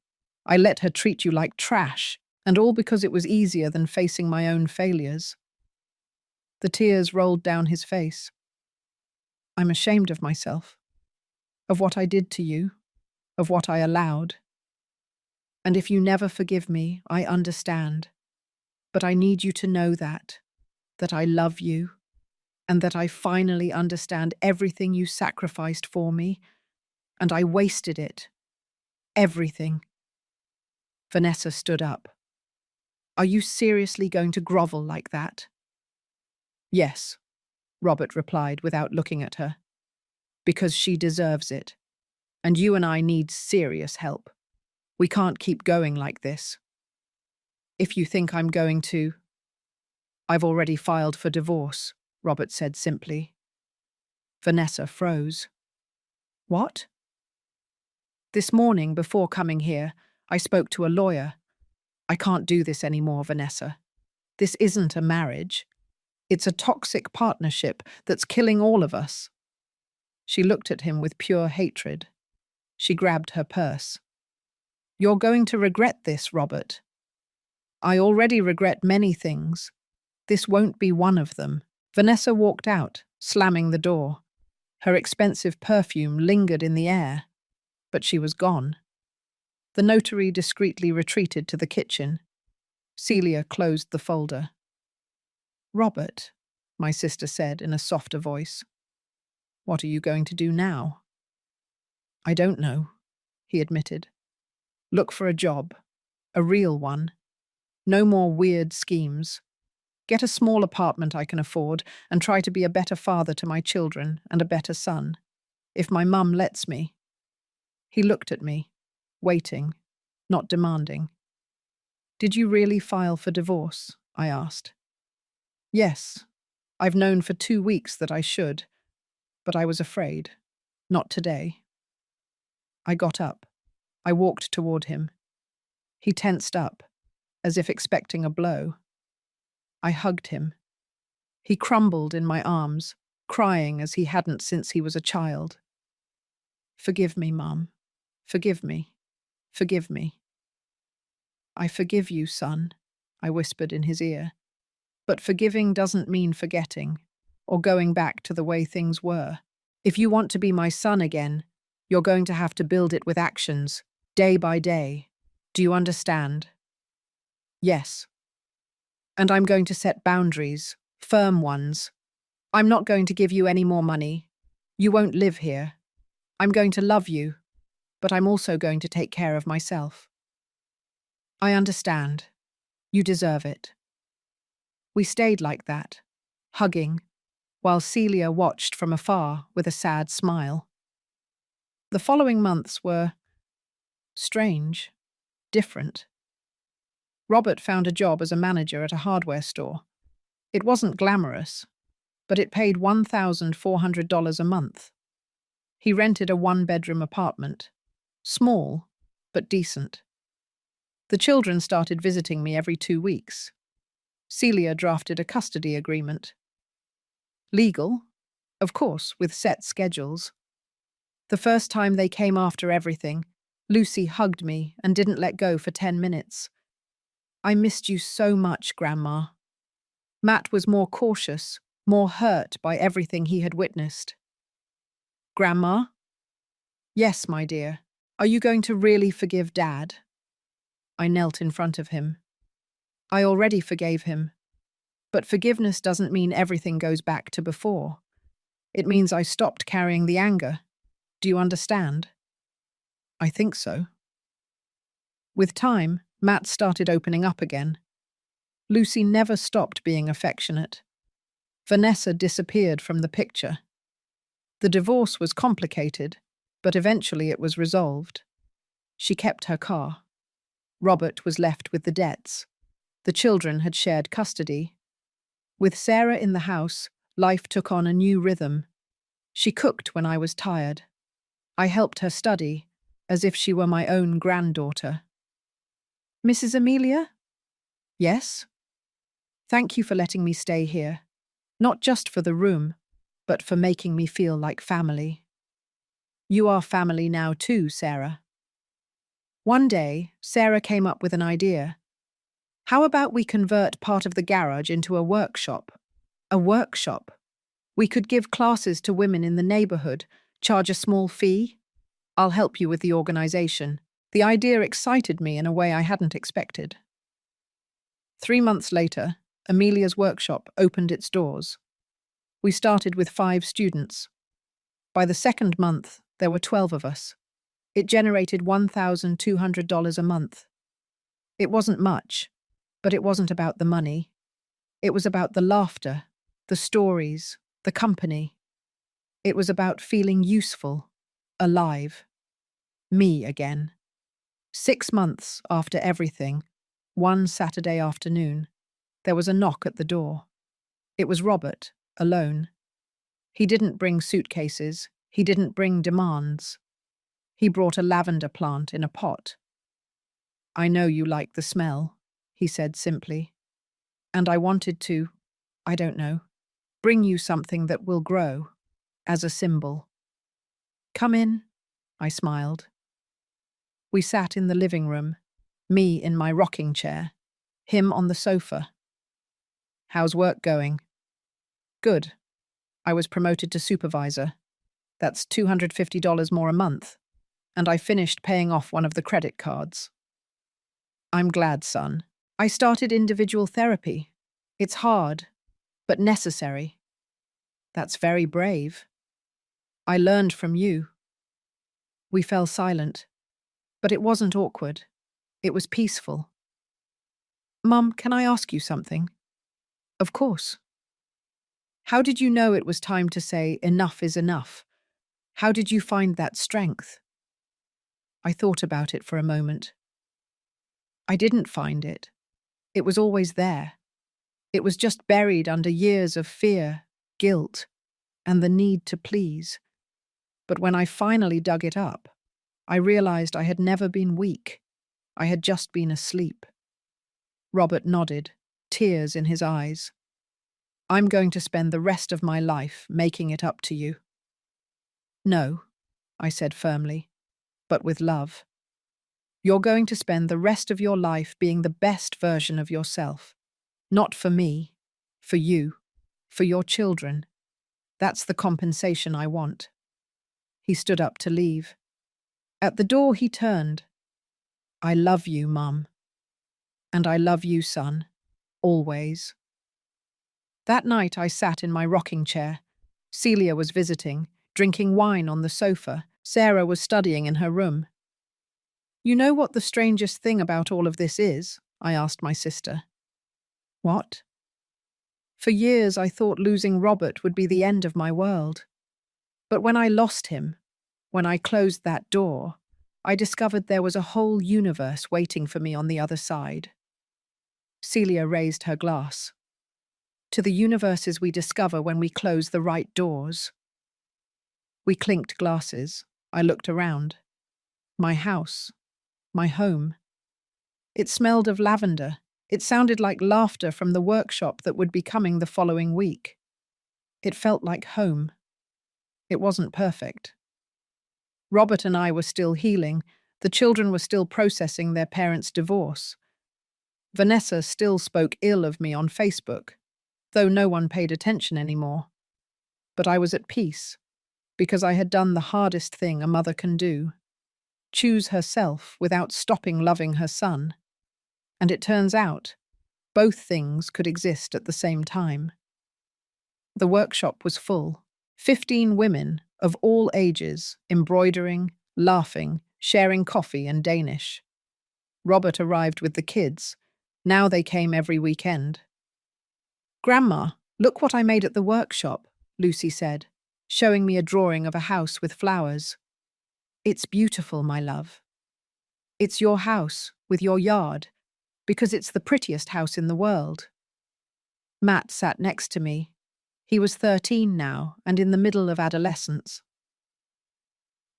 I let her treat you like trash, and all because it was easier than facing my own failures. The tears rolled down his face. I'm ashamed of myself, of what I did to you, of what I allowed. And if you never forgive me, I understand. But I need you to know that I love you, and that I finally understand everything you sacrificed for me, and I wasted it. Everything. Vanessa stood up. Are you seriously going to grovel like that? Yes, Robert replied without looking at her. Because she deserves it. And you and I need serious help. We can't keep going like this. If you think I'm going to... I've already filed for divorce, Robert said simply. Vanessa froze. What? This morning, before coming here, I spoke to a lawyer. I can't do this anymore, Vanessa. This isn't a marriage. It's a toxic partnership that's killing all of us. She looked at him with pure hatred. She grabbed her purse. You're going to regret this, Robert. I already regret many things. This won't be one of them. Vanessa walked out, slamming the door. Her expensive perfume lingered in the air, but she was gone. The notary discreetly retreated to the kitchen. Celia closed the folder. Robert, my sister said in a softer voice. What are you going to do now? I don't know, he admitted. Look for a job. A real one. No more weird schemes. Get a small apartment I can afford and try to be a better father to my children and a better son. If my mum lets me. He looked at me, waiting, not demanding. Did you really file for divorce? I asked. Yes. I've known for 2 weeks that I should, but I was afraid. Not today. I got up. I walked toward him. He tensed up, as if expecting a blow. I hugged him. He crumbled in my arms, crying as he hadn't since he was a child. Forgive me, Mum. Forgive me. Forgive me. I forgive you, son, I whispered in his ear. But forgiving doesn't mean forgetting, or going back to the way things were. If you want to be my son again, you're going to have to build it with actions, day by day. Do you understand? Yes. And I'm going to set boundaries, firm ones. I'm not going to give you any more money. You won't live here. I'm going to love you, but I'm also going to take care of myself. I understand. You deserve it. We stayed like that, hugging, while Celia watched from afar with a sad smile. The following months were strange, different. Robert found a job as a manager at a hardware store. It wasn't glamorous, but it paid $1,400 a month. He rented a one-bedroom apartment. Small, but decent. The children started visiting me every 2 weeks. Celia drafted a custody agreement. Legal, of course, with set schedules. The first time they came after everything, Lucy hugged me and didn't let go for 10 minutes. I missed you so much, Grandma. Matt was more cautious, more hurt by everything he had witnessed. Grandma? Yes, my dear. Are you going to really forgive Dad? I knelt in front of him. I already forgave him. But forgiveness doesn't mean everything goes back to before. It means I stopped carrying the anger. Do you understand? I think so. With time, Matt started opening up again. Lucy never stopped being affectionate. Vanessa disappeared from the picture. The divorce was complicated, but eventually it was resolved. She kept her car. Robert was left with the debts. The children had shared custody. With Sarah in the house, life took on a new rhythm. She cooked when I was tired. I helped her study, as if she were my own granddaughter. Mrs. Amelia? Yes? Thank you for letting me stay here. Not just for the room, but for making me feel like family. You are family now too, Sarah. One day, Sarah came up with an idea. How about we convert part of the garage into a workshop? A workshop? We could give classes to women in the neighborhood, charge a small fee. I'll help you with the organization. The idea excited me in a way I hadn't expected. 3 months later, Amelia's workshop opened its doors. We started with 5 students. By the second month, there were 12 of us. It generated $1,200 a month. It wasn't much, but it wasn't about the money. It was about the laughter, the stories, the company. It was about feeling useful, alive. Me again. 6 months after everything, one Saturday afternoon, there was a knock at the door. It was Robert, alone. He didn't bring suitcases. He didn't bring demands. He brought a lavender plant in a pot. I know you like the smell, he said simply. And I wanted to, I don't know, bring you something that will grow, as a symbol. Come in, I smiled. We sat in the living room, me in my rocking chair, him on the sofa. How's work going? Good. I was promoted to supervisor. That's $250 more a month. And I finished paying off one of the credit cards. I'm glad, son. I started individual therapy. It's hard, but necessary. That's very brave. I learned from you. We fell silent, but it wasn't awkward. It was peaceful. Mum, can I ask you something? Of course. How did you know it was time to say enough is enough? How did you find that strength? I thought about it for a moment. I didn't find it. It was always there. It was just buried under years of fear, guilt, and the need to please. But when I finally dug it up, I realized I had never been weak. I had just been asleep. Robert nodded, tears in his eyes. I'm going to spend the rest of my life making it up to you. No, I said firmly, but with love. You're going to spend the rest of your life being the best version of yourself. Not for me, for you, for your children. That's the compensation I want." He stood up to leave. At the door he turned. "I love you, Mum. And I love you, son. Always." That night I sat in my rocking chair. Celia was visiting, drinking wine on the sofa. Sarah was studying in her room. "You know what the strangest thing about all of this is?" I asked my sister. "What?" "For years I thought losing Robert would be the end of my world. But when I lost him, when I closed that door, I discovered there was a whole universe waiting for me on the other side." Celia raised her glass. "To the universes we discover when we close the right doors." We clinked glasses. I looked around. My house. My home. It smelled of lavender. It sounded like laughter from the workshop that would be coming the following week. It felt like home. It wasn't perfect. Robert and I were still healing. The children were still processing their parents' divorce. Vanessa still spoke ill of me on Facebook, though no one paid attention anymore. But I was at peace, because I had done the hardest thing a mother can do: choose herself without stopping loving her son. And it turns out, both things could exist at the same time. The workshop was full. 15 women of all ages, embroidering, laughing, sharing coffee and Danish. Robert arrived with the kids. Now they came every weekend. "Grandma, look what I made at the workshop," Lucy said, showing me a drawing of a house with flowers. "It's beautiful, my love. It's your house, with your yard, because it's the prettiest house in the world." Matt sat next to me. He was 13 now and in the middle of adolescence.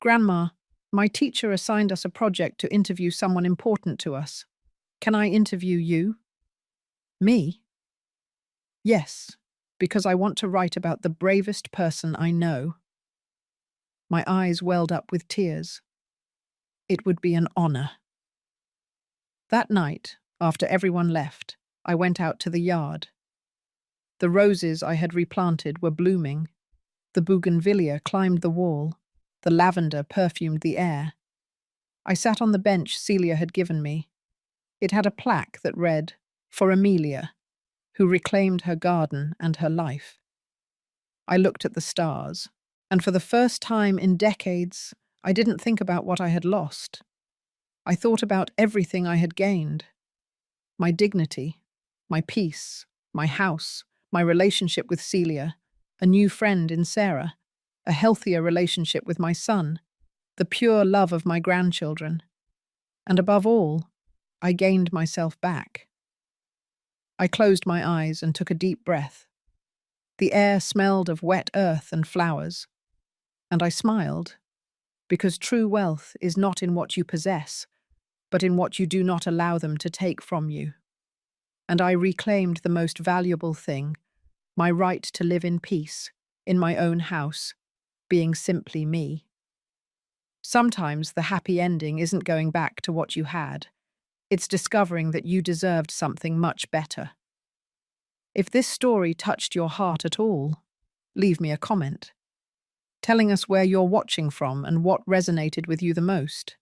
"Grandma, my teacher assigned us a project to interview someone important to us. Can I interview you?" "Me?" "Yes, because I want to write about the bravest person I know." My eyes welled up with tears. It would be an honor. That night, after everyone left, I went out to the yard. The roses I had replanted were blooming. The bougainvillea climbed the wall. The lavender perfumed the air. I sat on the bench Celia had given me. It had a plaque that read, "For Amelia, who reclaimed her garden and her life." I looked at the stars, and for the first time in decades, I didn't think about what I had lost. I thought about everything I had gained. My dignity, my peace, my house, my relationship with Celia, a new friend in Sarah, a healthier relationship with my son, the pure love of my grandchildren. And above all, I gained myself back. I closed my eyes and took a deep breath. The air smelled of wet earth and flowers. And I smiled, because true wealth is not in what you possess, but in what you do not allow them to take from you. And I reclaimed the most valuable thing, my right to live in peace, in my own house, being simply me. Sometimes the happy ending isn't going back to what you had. It's discovering that you deserved something much better. If this story touched your heart at all, leave me a comment, telling us where you're watching from and what resonated with you the most.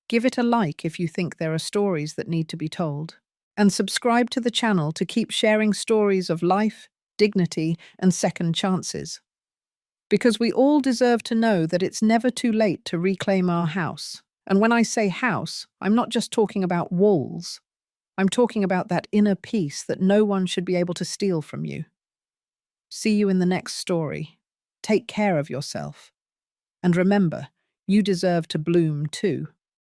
Give it a like if you think there are stories that need to be told. And subscribe to the channel to keep sharing stories of life, dignity, and second chances. Because we all deserve to know that it's never too late to reclaim our house. And when I say house, I'm not just talking about walls. I'm talking about that inner peace that no one should be able to steal from you. See you in the next story. Take care of yourself. And remember, you deserve to bloom too.